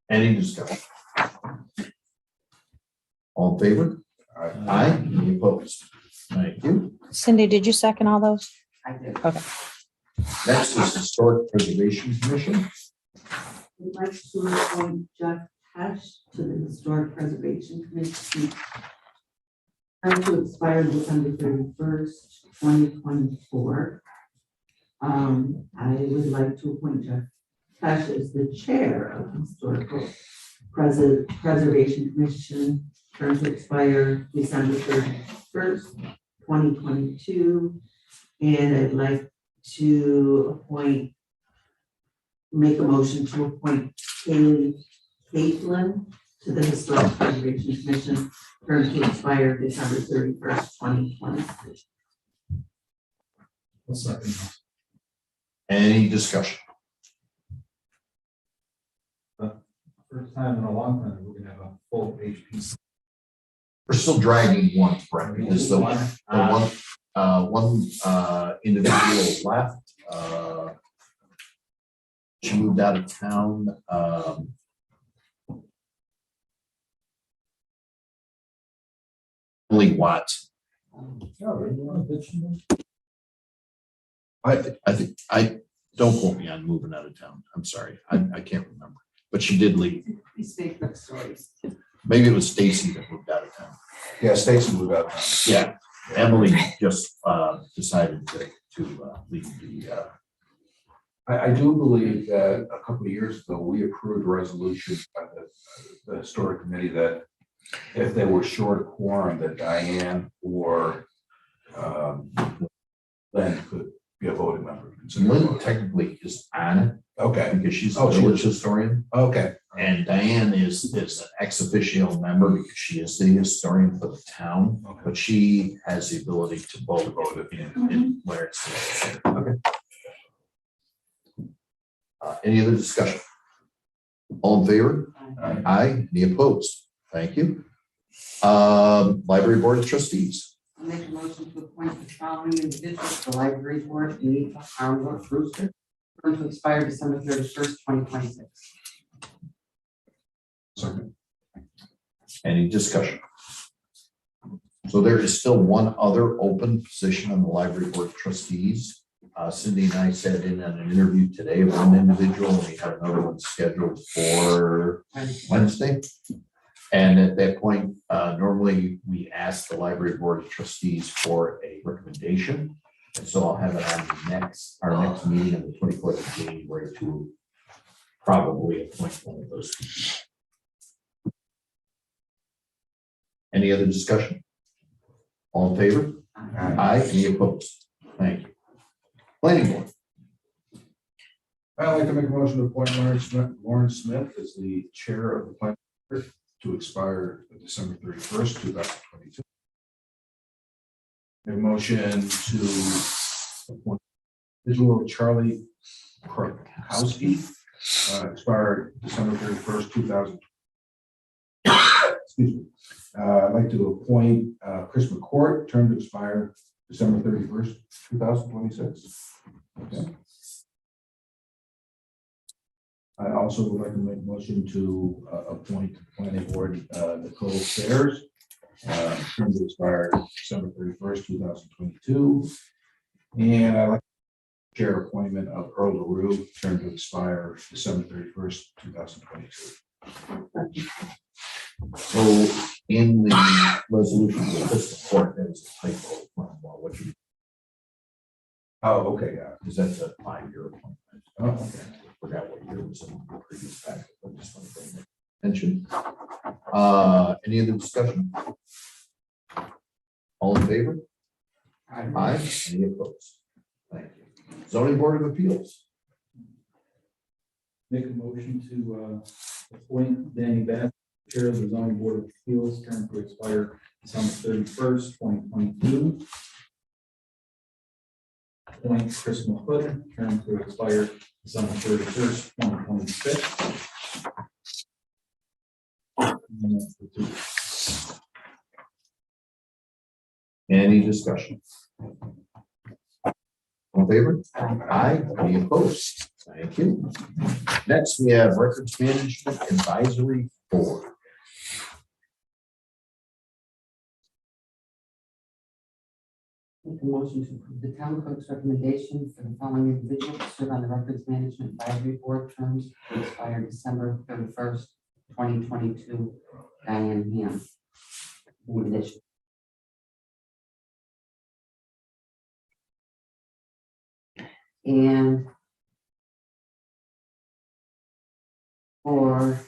S2: Any discussion? All in favor? Aye, any opposed? Thank you.
S1: Cindy, did you second all those?
S4: I did.
S2: Next is Historic Preservation Commission.
S5: We'd like to appoint Jeff Tesh to the Historic Preservation Commission. Term to expire December 31st, 2024. I would like to appoint Jeff Tesh as the chair of the Historical Preservation Commission. Term to expire December 31st, 2022. And I'd like to make a motion to appoint Haley Caitlin to the Historic Preservation Commission, term to expire December 31st, 2023.
S6: I'll second.
S2: Any discussion?
S6: First time in a long time, we're gonna have a full HP.
S2: We're still dragging one, Brett, because the one, individual left. She moved out of town. Emily Watts. I think, don't quote me on moving out of town. I'm sorry. I can't remember, but she did leave.
S4: These fake book stories.
S2: Maybe it was Stacy that moved out of town.
S3: Yeah, Stacy moved out.
S2: Yeah, Emily just decided to leave the.
S3: I do believe that a couple of years ago, we approved a resolution by the historic committee that if they were short a quorum, that Diane or Lynn could be a voting member.
S2: Lynn technically is on it
S3: Okay,
S2: because she's a
S3: Oh, she
S2: village
S3: is.
S2: historian,
S3: okay.
S2: and Diane is an ex officio member because she is the historian for the town,
S3: Okay.
S2: but she has the ability to vote in where it's. Okay. Any other discussion? All in favor? Aye. Any opposed? Thank you. Library Board of Trustees.
S4: I'll make a motion to appoint the following individuals to the library board: Anita Armwood Brewster, term to expire December 31st, 2026.
S3: Second.
S2: Any discussion? So there is still one other open position on the Library Board of Trustees. Cindy and I sat in on an interview today of one individual, and we had another one scheduled for Wednesday. And at that point, normally we ask the Library Board of Trustees for a recommendation. And so I'll have it on our next meeting on the 24th of January to probably appoint one of those people. Any other discussion? All in favor? Aye. Any opposed? Thank you. Planning Board.
S3: I'd like to make a motion to appoint Lauren Smith as the chair of the planning board to expire December 31st, 2022. A motion to appoint individual Charlie Krakowski, expire December 31st, 2000. Excuse me. I'd like to appoint Chris McCourt, term to expire December 31st, 2026. Okay. I also would like to make a motion to appoint planning board Nicole Sayers, term to expire December 31st, 2022. And I'd like chair appointment of Earl LaRue, term to expire December 31st, 2022.
S2: So in the resolution, the fiscal court, there's a typo from what you,
S3: Oh, okay, yeah.
S2: because that's a 5-year appointment.
S3: Oh, okay.
S2: Forgot what year was in the previous packet, but just want to bring that attention. Any other discussion? All in favor? Aye. Any opposed? Thank you. Zoning Board of Appeals.
S6: Make a motion to appoint Danny Bath, Chair of the Zoning Board of Appeals, term to expire December 31st, 2022. Appoint Chris McCourt, term to expire December 31st, 2026. And that's the two.
S2: Any discussion? All in favor? Aye. Any opposed? Thank you. Next, we have Records Management Advisory Board.
S4: Make a motion to approve the town clerk's recommendation for the following individuals to serve on the Records Management Advisory Board, terms to expire December 31st, 2022. Diane Ham. In addition. And for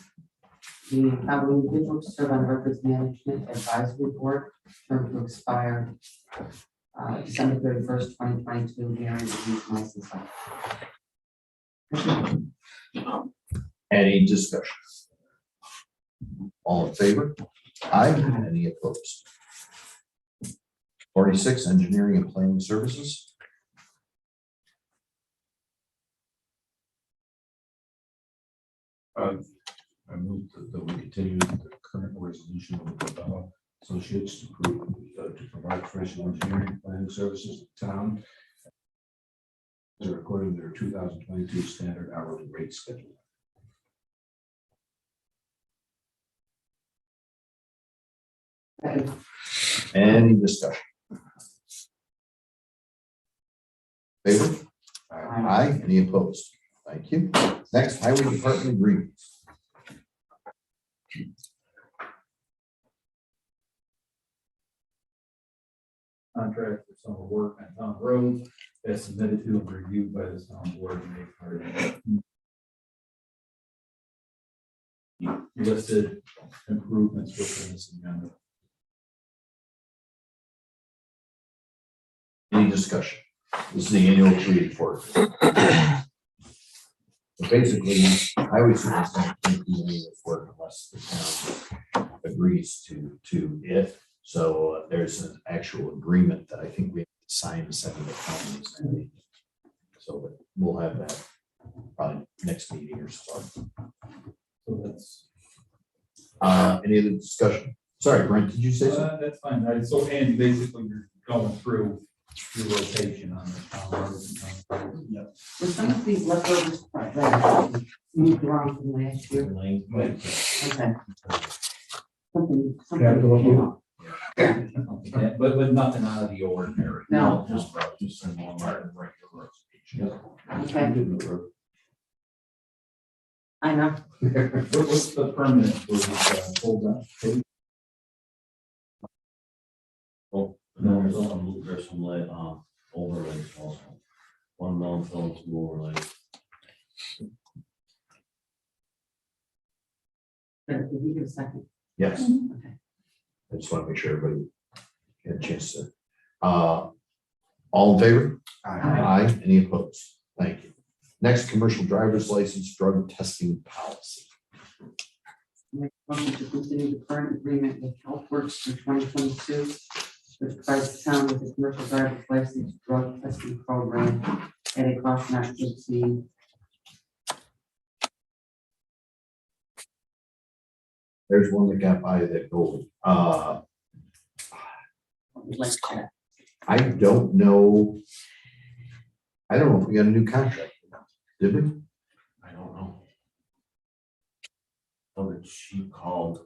S4: the following individuals to serve on the Records Management Advisory Board, term to expire December 31st, 2022, Mary Louise Meisel.
S2: Any discussion? All in favor? Aye. Any opposed? 46, Engineering and Planning Services.
S3: I move that we continue the current resolution of the Bella Associates to provide professional engineering planning services to the town. According to their 2022 standard hourly rate schedule.
S2: Any discussion? Favor? Aye. Any opposed? Thank you. Next, Highway Department agreements.
S6: Contract for summer work on town roads as submitted to and reviewed by the town board and made part of the listed improvements within this agenda.
S2: Any discussion? This is the annual tree report. Basically, highway superintendent can't do any of this work unless the town agrees to it. So there's an actual agreement that I think we have to sign and send to the county. So we'll have that probably next meeting or so.
S6: So that's,
S2: Any other discussion? Sorry, Brent, did you say something?
S6: that's fine. So, and basically you're going through your rotation on the town roads and town roads. Yep.
S4: Were some of these leftovers that moved around from last year?
S6: Right.
S4: Okay. Something
S3: Capital
S4: came up.
S6: Yeah, but nothing out of the ordinary.
S4: No.
S2: Just send Martin regular.
S4: Okay, I know.
S6: What's the permanent for this hold on?
S7: No, there's some like, overlays also. One non-film, two overlays.
S4: Did you give a second?
S2: Yes,
S4: Okay.
S2: I just want to make sure everybody had a chance to. All in favor? Aye. Any opposed? Thank you. Next, commercial driver's license drug testing policy.
S4: Make a motion to continue the current agreement with HealthWorks for 2022, which provides the town with a commercial driver's license drug testing program at a cost not to exceed
S2: There's one that got by that gold.
S4: Let's call it.
S2: I don't know. I don't know if we got a new contract. Did we?
S7: I don't know. So that she called.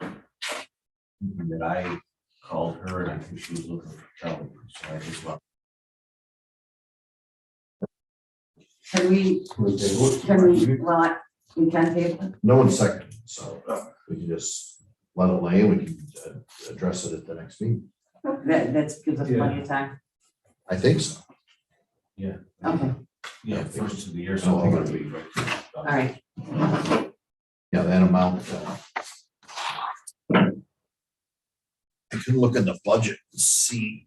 S7: That I called her and I think she was looking for Kelly, so I just left.
S4: Can we, we can table it?
S2: No one seconded, so we can just let it lay. We can address it at the next meeting.
S4: That gives us plenty of time.
S2: I think so.
S4: Okay,
S7: Yeah, first of the year.
S2: I don't think it'll be.
S4: all right.
S2: Yeah, that amount. I can look in the budget and see.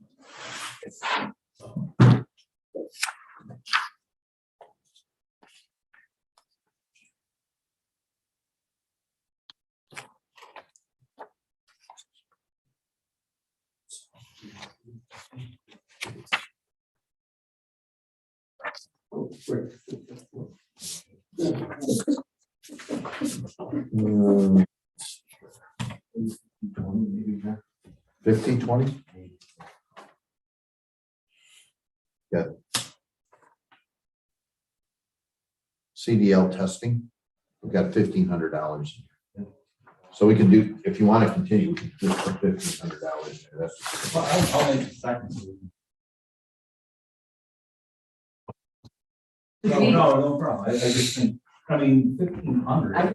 S2: Hmm. 15, 20? Yeah. CDL testing, we've got $1,500. So we can do, if you want to continue, we can do it for $1,500. That's
S6: I'll make a second. No problem. I just think, I mean, 1,500.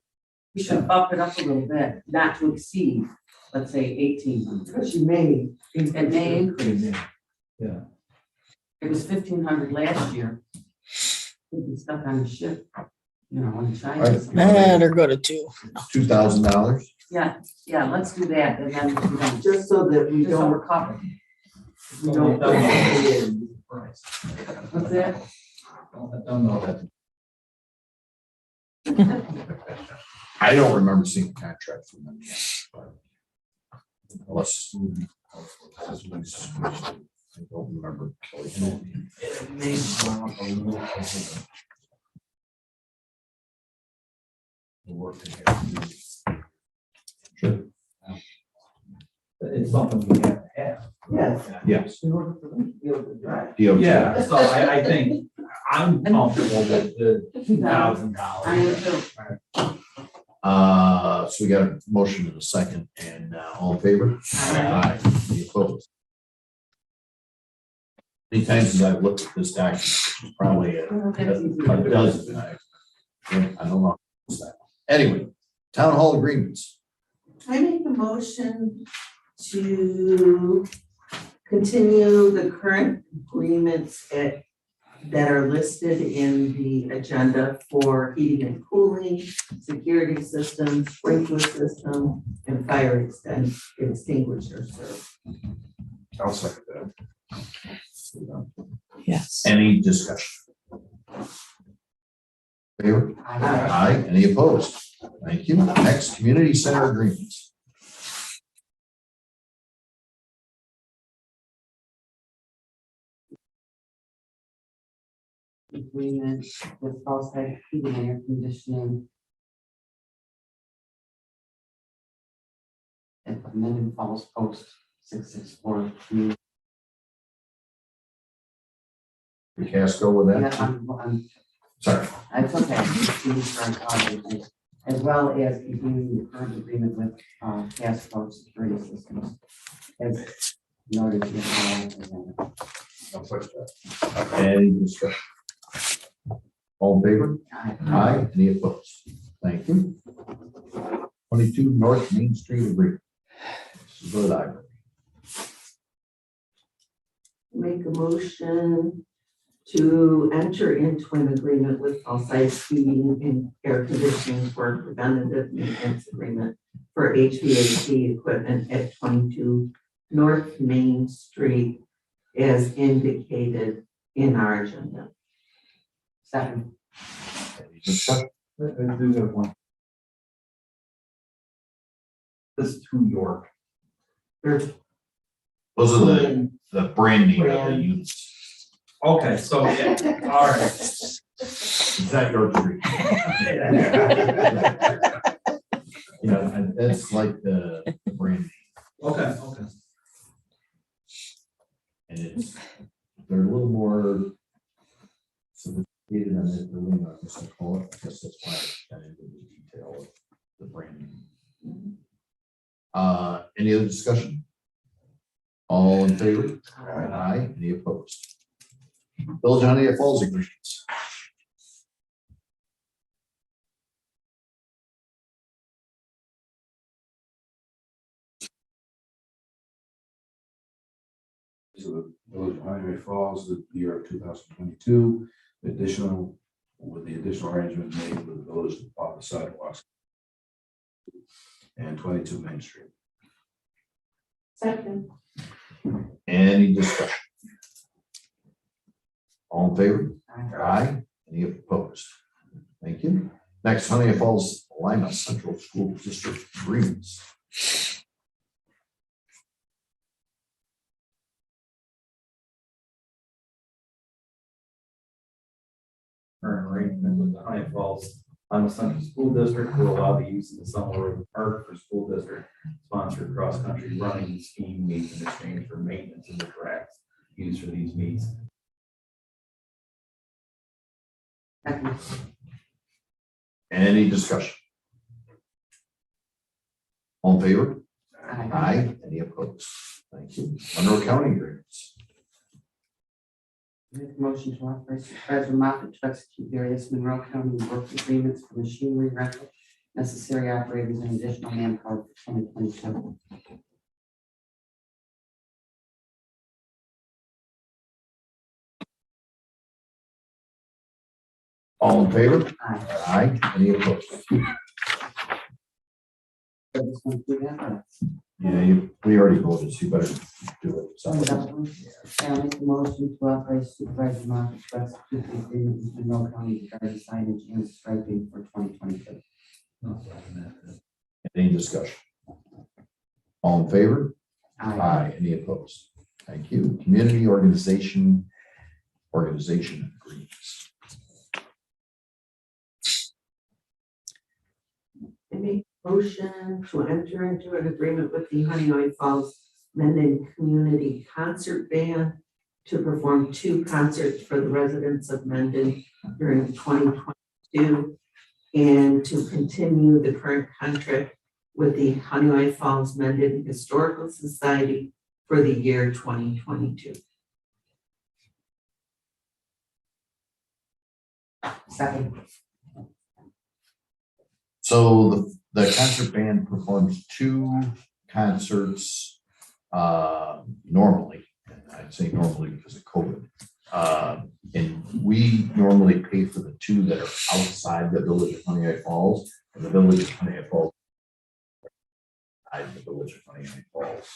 S4: We should bump it up a little bit, not to exceed, let's say 1,800.
S5: Because you may.
S4: It may increase.
S6: Yeah.
S4: It was 1,500 last year. We'd be stuck on the ship, you know, in China.
S2: Right.
S1: Better go to 2.
S2: $2,000.
S4: Yeah, let's do that, and then, you know,
S5: Just so that we
S4: just so
S5: don't.
S4: we're covered.
S6: We
S4: don't-
S6: Price.
S4: What's that?
S6: Don't know that.
S2: I don't remember seeing a contract from them yet. But unless. I don't remember. Kelly told me.
S7: It may come up a little closer. The work in here.
S2: Sure.
S6: It's something we have to have.
S5: Yes.
S2: Yes.
S5: In order for them to be able to drive.
S2: DOT.
S6: Yeah, so I think I'm comfortable with the
S4: I
S6: $2,000.
S4: am too.
S2: So we got a motion and a second, and all in favor? Aye. Any opposed? Many times as I've looked at this document, which is probably a dozen, I don't know. Anyway, town hall agreements.
S5: I make a motion to continue the current agreements that are listed in the agenda for heating and cooling, security systems, sprinkler system, and fire extinguisher service.
S3: I'll second that.
S1: Yes.
S2: Any discussion? Favor? Aye. Any opposed? Thank you. Next, community center agreements.
S4: Agreement with Fallside Heating and Air Conditioning. At Minden Falls Post 664.
S2: Casco with
S4: Yeah,
S2: that?
S4: I'm,
S2: Sorry.
S4: it's okay. As well as continuing the current agreement with Casco Security Systems. As noted in the
S3: I'll second that.
S2: Any discussion? All in favor?
S4: Aye.
S2: Aye. Any opposed? Thank you. 22 North Main Street agreement. This is Rhode Island.
S5: Make a motion to enter into an agreement with Fallside Heating and Air Conditioning for preventative maintenance agreement for HVAC equipment at 22 North Main Street as indicated in our agenda.
S4: Second.
S2: Any discussion?
S6: I do have one. This is to York.
S5: There's
S2: Those are the branding of the
S5: Brand.
S2: units.
S6: Okay, so, yeah, all right.
S2: Is that your street? Yeah, and that's like the brand name,
S6: Okay.
S2: and they're a little more sophisticated on it, the way I guess I call it. I guess that's why I got into the detail of the brand name. Any other discussion? All in favor? Aye. Any opposed? Village of Honey Falls agreements.
S3: So the Village of Honey Falls, the year of 2022, with the additional arrangement made with the village of the sidewalks and 22 Main Street.
S5: Second.
S2: Any discussion? All in favor? Aye. Any opposed? Thank you. Next, Honey Falls Lima Central School District agreements.
S6: Current arrangement with the Honey Falls Lima Central School District will allow the use of the Summer River Park for school district sponsored cross-country running skiing meets in exchange for maintenance of the tracks used for these meets.
S4: Second.
S2: Any discussion? All in favor?
S4: Aye.
S2: Aye. Any opposed? Thank you. Monroe County agreements.
S4: Make a motion to authorize Supervisor Moffett to execute various Monroe County work agreements for machinery rental, necessary operators and additional manpower for 2022.
S2: All in favor?
S4: Aye.
S2: Aye. Any opposed?
S4: I just want to do that.
S2: Yeah, we already voted, so you better do it. So,
S4: I'll make a motion to authorize Supervisor Moffett to execute the agreement with Monroe County regarding signage and striping for 2022.
S2: any discussion? All in favor?
S4: Aye.
S2: Aye. Any opposed? Thank you. Community organization agreements.
S5: I make a motion to enter into an agreement with the Honeoye Falls Mendon Community Concert Band to perform 2 concerts for the residents of Mendon during 2022 and to continue the current contract with the Honeoye Falls Mendon Historical Society for the year 2022.
S4: Second.
S2: So the concert band performs 2 concerts normally, and I'd say normally because of COVID. And we normally pay for the 2 that are outside the village of Honeoye Falls, and the village of Honeoye Falls. The village of Honeoye Falls.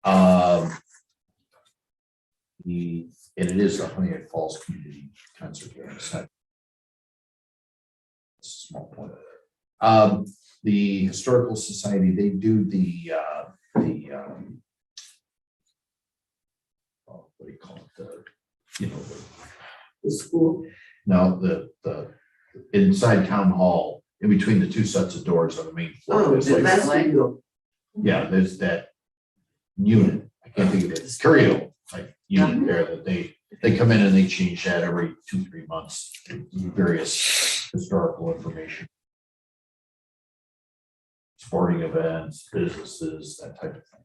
S2: And it is the Honeoye Falls Community Concert Band. It's a small point. The Historical Society, they do the what do you call it?
S5: The school.
S2: No, the inside town hall, in between the 2 sets of doors on the main floor.
S5: Oh,
S2: there's
S5: the
S2: like-
S5: vestibule.
S2: Yeah, there's that unit, I can't think of it, curio like unit there that they come in and they change that every 2-3 months. Various historical information. Sporting events, businesses, that type of thing.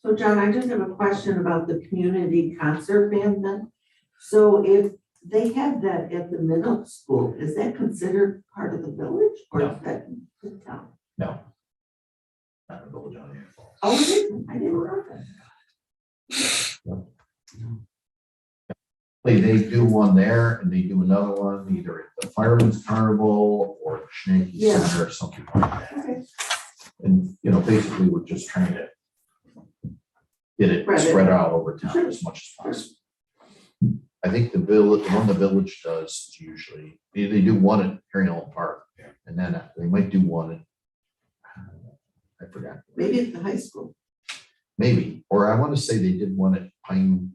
S5: So John, I just have a question about the community concert band then. So if they have that at the middle school, is that considered part of the village or
S2: No.
S5: is that the town?
S2: No. Not in the village on Honeoye Falls.
S5: Oh, it isn't. I didn't know that.
S2: They do one there and they do another one either at the Fireman's Carnival or the Schnanky
S5: Yeah.
S2: Center or something like that.
S5: Okay.
S2: And, basically we're just trying to get it
S5: Spread it.
S2: spread out over town
S5: Sure.
S2: as much as possible. I think the one the village does is usually, they do one at Harry Allen Park, and then they might do one at, I forgot,
S5: Maybe at the high school,
S2: maybe, or I want to say they did one at Pine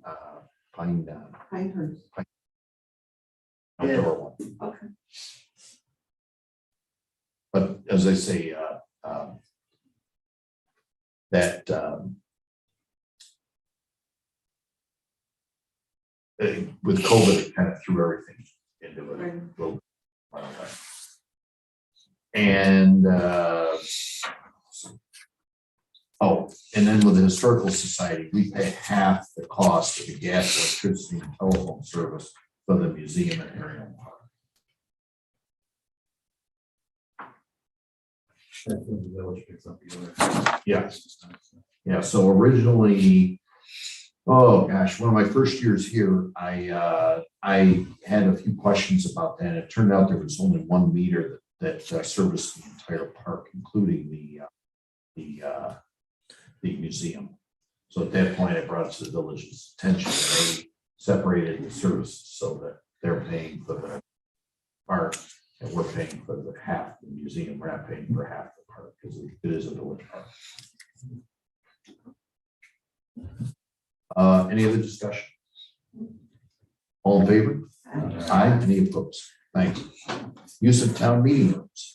S5: Pinehurst.
S2: outdoor one.
S5: Okay.
S2: But as I say, that with COVID, it kind of threw everything into a little. And and then with the Historical Society, we pay half the cost of the gas, electricity, and telephone service for the museum at Ariel Park.
S6: That's when the village picks up the other.
S2: Yes. Yeah, so originally, oh gosh, one of my first years here, I had a few questions about that. It turned out there was only one meter that serviced the entire park, including the museum. So at that point, I brought it to the village's attention. They separated the services so that they're paying for the park and we're paying for the half the museum. We're not paying for half the park because it is a village park. Any other discussion? All in favor? Aye. Any opposed? Thank you. Use of town meeting rooms.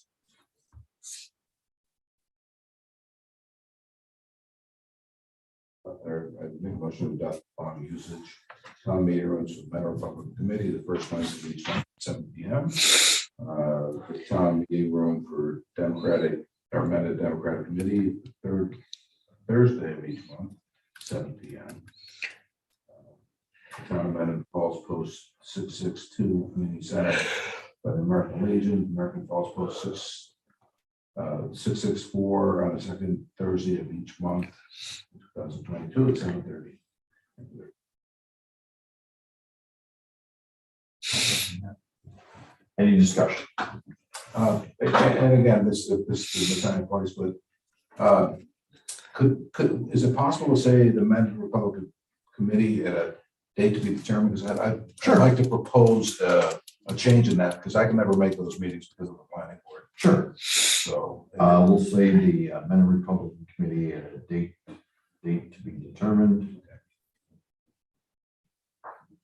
S3: I make a motion to adopt on usage. Town meeting rooms for Mentor Public Committee, the first Wednesday of each month, 7 p.m. The town meeting room for Democratic, or amended Democratic Committee, the third Thursday of each month, 7 p.m. Town amended Falls Post 662 Community Center by the American Legion, American Falls Post 664 on the second Thursday of each month, 2022 at 7:30.
S2: Any discussion?
S3: And again, this is the time place, but is it possible to say the Men's Republican Committee at a date to be determined? Because I'd like to propose a change in that, because I can never make those meetings because of the planning board.
S2: Sure.
S3: So
S2: We'll say the Men of Republican Committee at a date to be determined.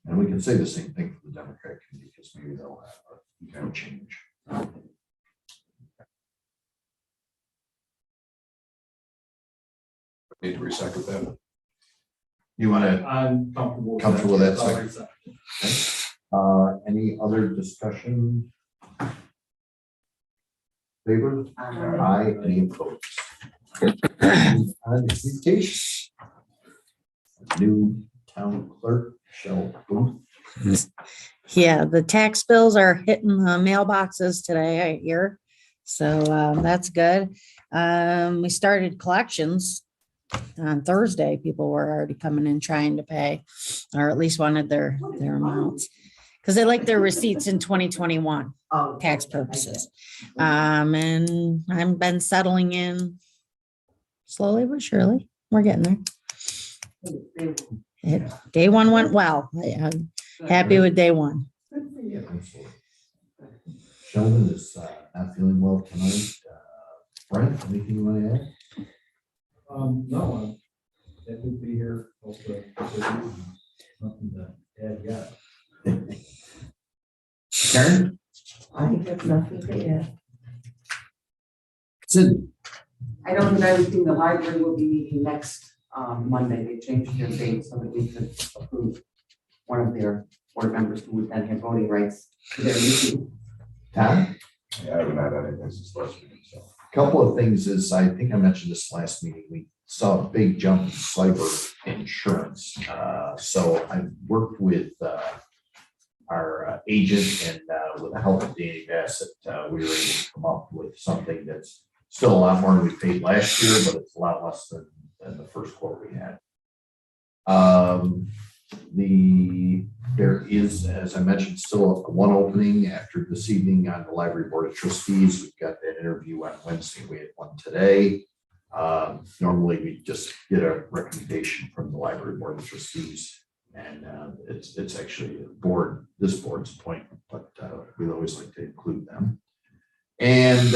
S2: And we can say the same thing for the Democratic Committee because maybe they'll have a kind of change.
S3: need to recycle that.
S2: You want to,
S6: I'm comfortable.
S2: Comfortable with that
S6: It's already set.
S2: any other discussion? Favor? Aye. Any opposed? On to communication. New town clerk, Michelle Booth.
S1: Yeah, the tax bills are hitting the mailboxes today, I hear. So that's good. We started collections on Thursday. People were already coming in trying to pay, or at least wanted their amounts. Because they like their receipts in 2021 tax purposes. And I've been settling in slowly but surely. We're getting there. Day one went well. I'm happy with day one.
S2: Sheldon is not feeling well tonight. Brent, anything you want to add?
S6: No, I'm happy to be here. Also, nothing to add yet.
S2: Karen?
S5: I have nothing to add.
S2: Sid?
S4: I know that everything, the library will be meeting next Monday. They changed their date so that we could approve one of their board members who would then have voting rights to their meeting.
S2: Tom?
S3: I haven't had anything since last meeting, so.
S2: Couple of things is, I think I mentioned this last meeting, we saw a big jump in cyber insurance. So I worked with our agent and with the help of Danny Bassett, we were able to come up with something that's still a lot more than we paid last year, but it's a lot less than the first quote we had. There is, as I mentioned, still one opening after this evening on the Library Board of Trustees. We've got that interview on Wednesday. We had one today. Normally we just get a recommendation from the Library Board of Trustees, and it's actually this board's appointment, but we always like to include them. And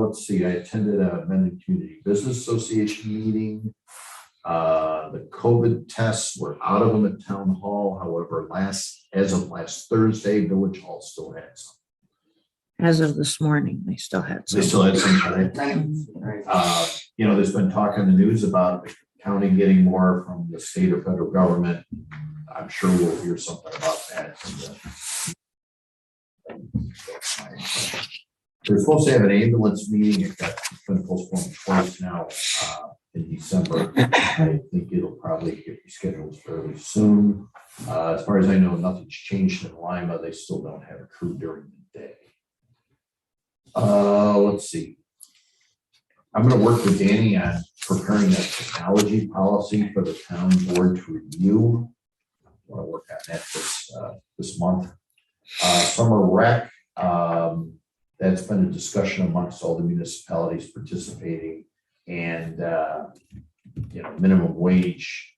S2: let's see, I attended a Mendon Community Business Association meeting. The COVID tests were out of them at Town Hall. However, as of last Thursday, Village Hall still had some.
S1: As of this morning, they still had
S2: They
S1: some.
S2: still had some today. There's been talk in the news about the county getting more from the state or federal government. I'm sure we'll hear something about that. We're supposed to have an ambulance meeting. It's been postponed twice now in December. I think it'll probably get rescheduled fairly soon. As far as I know, nothing's changed in Lima. They still don't have a crew during the day. Let's see. I'm going to work with Danny on preparing a technology policy for the town board to review. I want to work on that this month. Summer rec, that's been a discussion amongst all the municipalities participating, and minimum wage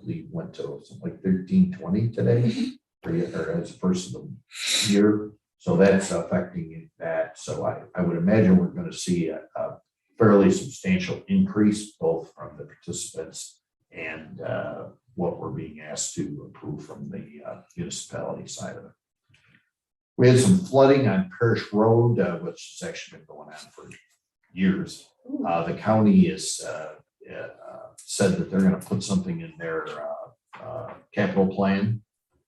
S2: leave went to something like $13.20 today, or as first of the year. So that's affecting that. So I would imagine we're going to see a fairly substantial increase both from the participants and what we're being asked to approve from the municipality side of it. We had some flooding on Parish Road, which has actually been going on for years. The county has said that they're going to put something in their capital plan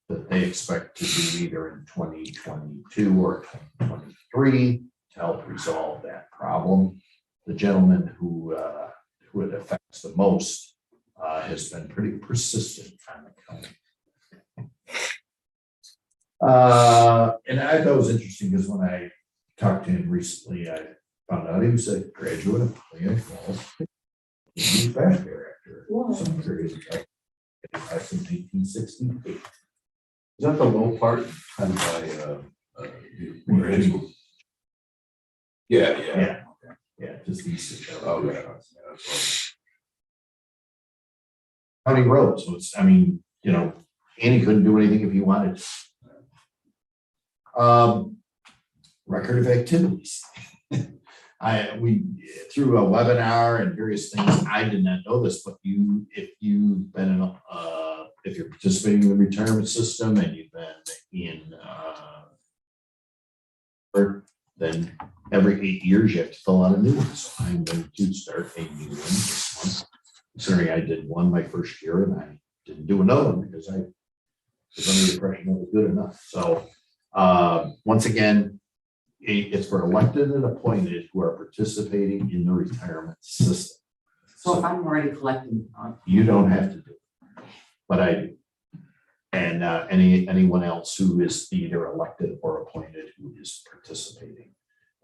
S2: that they expect to do either in 2022 or 2023 to help resolve that problem. The gentleman who it affects the most has been pretty persistent on the county. And I thought it was interesting because when I talked to him recently, I found out he was a graduate of Clear Falls. He was fast director some period of time. Class in 1968.
S3: Is that the low part kind of by Yeah.
S2: Yeah, just east of
S3: Oh,
S2: there.
S3: yeah. That's
S2: County road, so it's, Andy couldn't do anything if he wanted to. Record of activities. We through a webinar and various things, I did not know this, but if you've been if you're participating in the retirement system and you've been in then every 8 years you have to fill out a new one. So I'm going to start a new one this month. Considering I did one my first year and I didn't do another one because I was under the impression it was good enough. So once again, it's for elected and appointed who are participating in the retirement system.
S4: So if I'm already collecting,
S2: You don't have to do it, but I do. And anyone else who is either elected or appointed who is participating.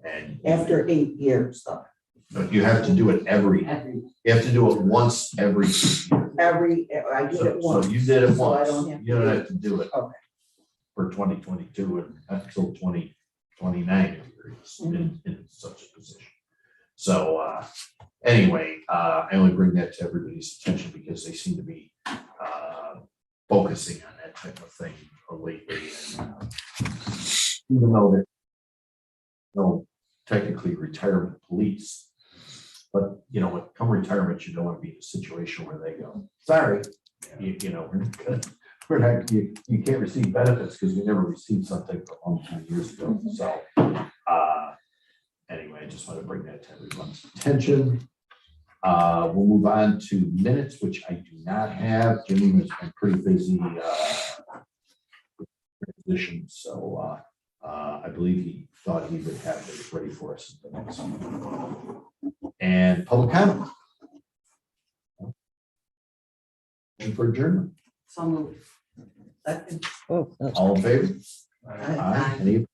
S2: And
S8: After 8 years, though.
S2: but you have to do it you have to do it once every year.
S8: I did it
S2: So
S8: once.
S2: you did it
S8: So I
S2: once.
S8: don't have
S2: You don't have to do it
S8: Okay.
S2: for 2022 and until 2029 if you're in such a position. So anyway, I only bring that to everybody's attention because they seem to be focusing on that type of thing lately. And, even though they're technically retirement police, but come retirement, you don't want to be in a situation where they go, sorry, we're not, you can't receive benefits because you never received something for a long time years ago. So anyway, I just want to bring that to everyone's attention. We'll move on to minutes, which I do not have. Jimmy has been pretty busy transition, so I believe he thought he would have it ready for us at the next one. And public comment. And for adjournment.
S4: so moved.
S1: Oh, that's
S2: All in favor?
S8: Aye.
S2: Aye. Any